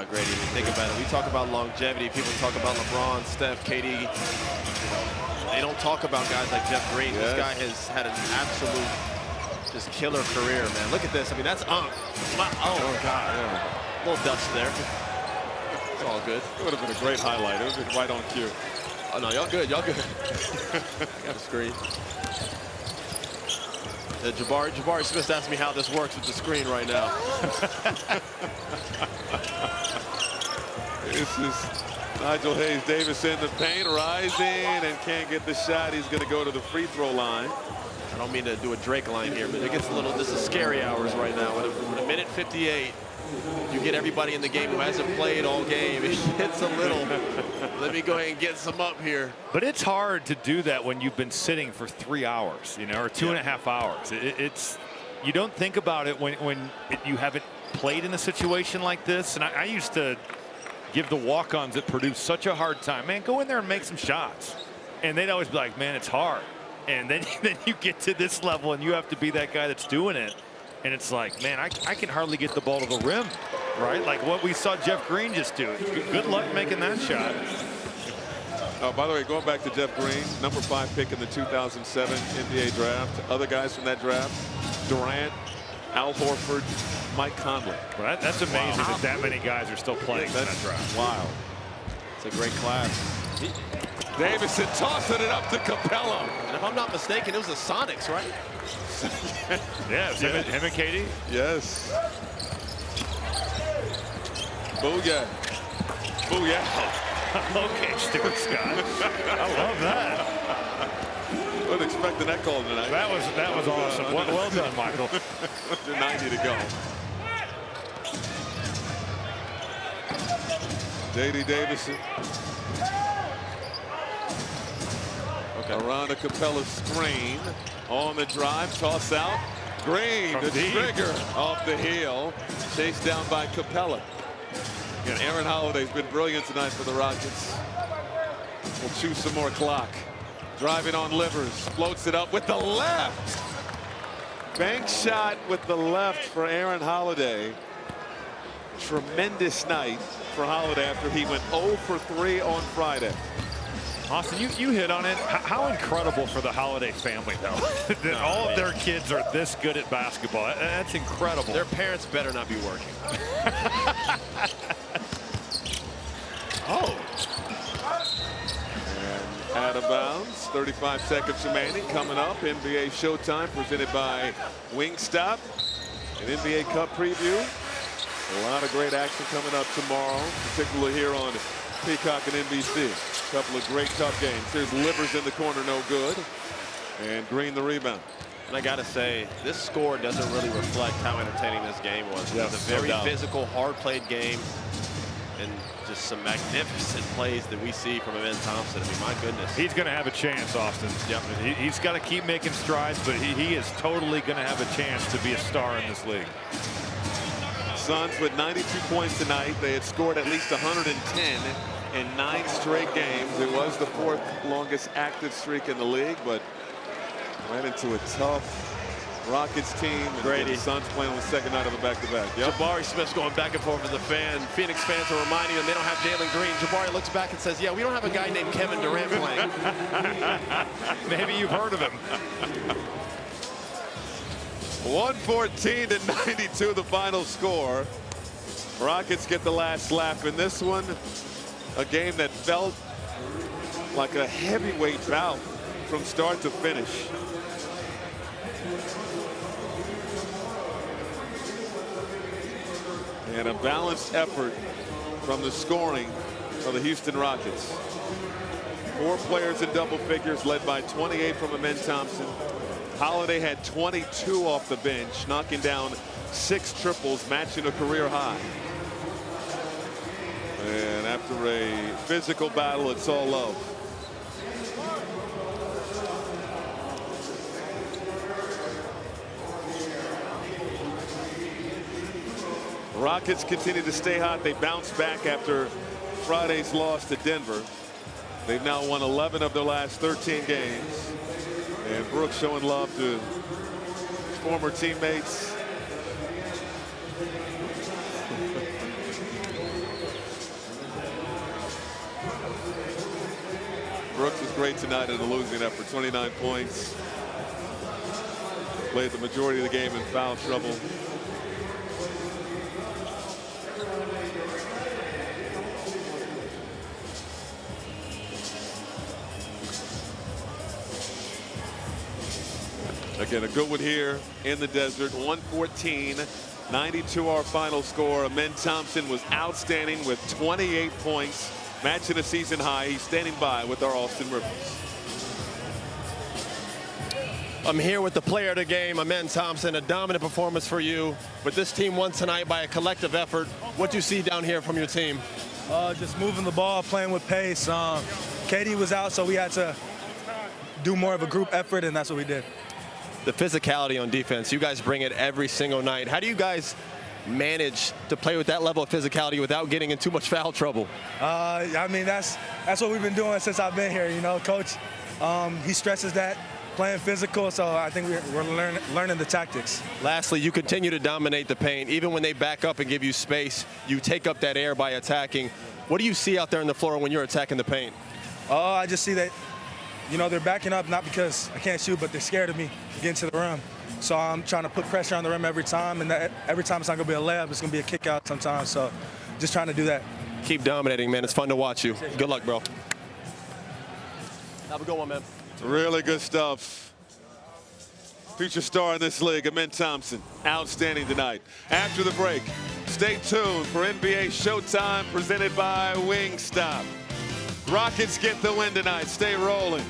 Great. Even think about it. We talk about longevity. People talk about LeBron, Steph, KD. They don't talk about guys like Jeff Green. This guy has had an absolute just killer career, man. Look at this. I mean, that's Unk. Oh, God. Yeah. A little dust there. It's all good. It would have been a great highlight. It would have been right on cue. Oh, no, y'all good. Y'all good. Got a screen. Jabari Smith asked me how this works with the screen right now. This is Nigel Hayes-Davis in the paint, rising, and can't get the shot. He's going to go to the free throw line. I don't mean to do a Drake line here, but it gets a little, this is scary hours right now. With a minute 58, you get everybody in the game who hasn't played all game. It gets a little, let me go ahead and get some up here. But it's hard to do that when you've been sitting for 3 hours, or 2.5 hours. It's you don't think about it when you haven't played in a situation like this. And I used to give the walk-ons at Purdue such a hard time. Man, go in there and make some shots. And they'd always be like, man, it's hard. And then you get to this level and you have to be that guy that's doing it. And it's like, man, I can hardly get the ball to the rim, right? Like what we saw Jeff Green just do. Good luck making that shot. By the way, going back to Jeff Green, number 5 pick in the 2007 NBA draft. Other guys from that draft, Durant, Al Horford, Mike Conley. Well, that's amazing that many guys are still playing in that draft. Wow. It's a great class. Davison tossing it up to Capella. And if I'm not mistaken, it was the Sonics, right? Yeah, it was him and KD. Yes. Booyah. Booyah. Okay, Stuart Scott. I love that. Wasn't expecting that call tonight. That was awesome. Well done, Michael. 90 to go. J.D. Davison. Around a Capella screen. On the drive, toss out. Green, the trigger off the heel. Chased down by Capella. And Aaron Holiday's been brilliant tonight for the Rockets. We'll chew some more clock. Driving on Livers, floats it up with the left. Bank shot with the left for Aaron Holiday. Tremendous night for Holiday after he went 0 for 3 on Friday. Austin, you hit on it. How incredible for the Holiday family, though, that all of their kids are this good at basketball. That's incredible. Their parents better not be working. And out of bounds, 35 seconds remaining. Coming up, NBA Showtime presented by Wingstop. An NBA Cup preview. A lot of great action coming up tomorrow, particularly here on Peacock and NBC. A couple of great tough games. There's Livers in the corner, no good. And Green the rebound. And I got to say, this score doesn't really reflect how entertaining this game was. It was a very physical, hard-played game. and just some magnificent plays that we see from Amen Thompson. I mean, my goodness. He's going to have a chance, Austin. Yep. He's got to keep making strides, but he is totally going to have a chance to be a star in this league. Suns with 92 points tonight. They had scored at least 110 in 9 straight games. It was the 4th longest active streak in the league, but ran into a tough Rockets team. Grady. The Suns playing on the second night of a back-to-back. Yep. Jabari Smith's going back and forth with the fan. Phoenix fans are reminding them they don't have Jalen Green. Jabari looks back and says, yeah, we don't have a guy named Kevin Durant playing. Maybe you've heard of him. 114 to 92, the final score. Rockets get the last laugh in this one. A game that felt like a heavyweight bout from start to finish. And a balanced effort from the scoring of the Houston Rockets. 4 players in double figures, led by 28 from Amen Thompson. Holiday had 22 off the bench, knocking down 6 triples, matching a career high. And after a physical battle, it's all love. Rockets continue to stay hot. They bounced back after Friday's loss to Denver. They've now won 11 of their last 13 games. And Brooks showing love to former teammates. Brooks was great tonight in a losing effort. 29 points. Played the majority of the game in foul trouble. Again, a good one here in the desert. 114-92 our final score. Amen Thompson was outstanding with 28 points, matching a season high. He's standing by with our Austin Rivers. I'm here with the player of the game, Amen Thompson. A dominant performance for you, but this team won tonight by a collective effort. What do you see down here from your team? Just moving the ball, playing with pace. KD was out, so we had to do more of a group effort, and that's what we did. The physicality on defense, you guys bring it every single night. How do you guys manage to play with that level of physicality without getting in too much foul trouble? I mean, that's what we've been doing since I've been here. You know, Coach, he stresses that, playing physical, so I think we're learning the tactics. Lastly, you continue to dominate the paint. Even when they back up and give you space, you take up that air by attacking. What do you see out there on the floor when you're attacking the paint? I just see that, you know, they're backing up not because I can't shoot, but they're scared of me getting to the rim. So I'm trying to put pressure on the rim every time, and every time it's not going to be a layup, it's going to be a kick out sometimes. So just trying to do that. Keep dominating, man. It's fun to watch you. Good luck, bro. Have a good one, man. Really good stuff. Future star in this league, Amen Thompson. Outstanding tonight. After the break, stay tuned for NBA Showtime presented by Wingstop. Rockets get the win tonight. Stay rolling.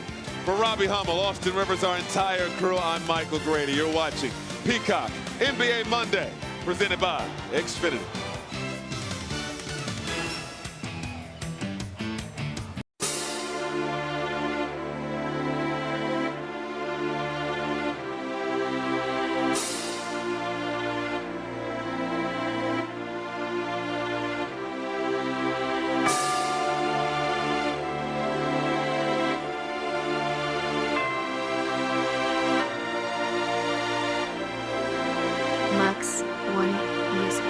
For Robbie Hummel, Austin Rivers, our entire crew, I'm Michael Grady. You're watching Peacock NBA Monday, presented by Xfinity. Max One Music.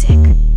music.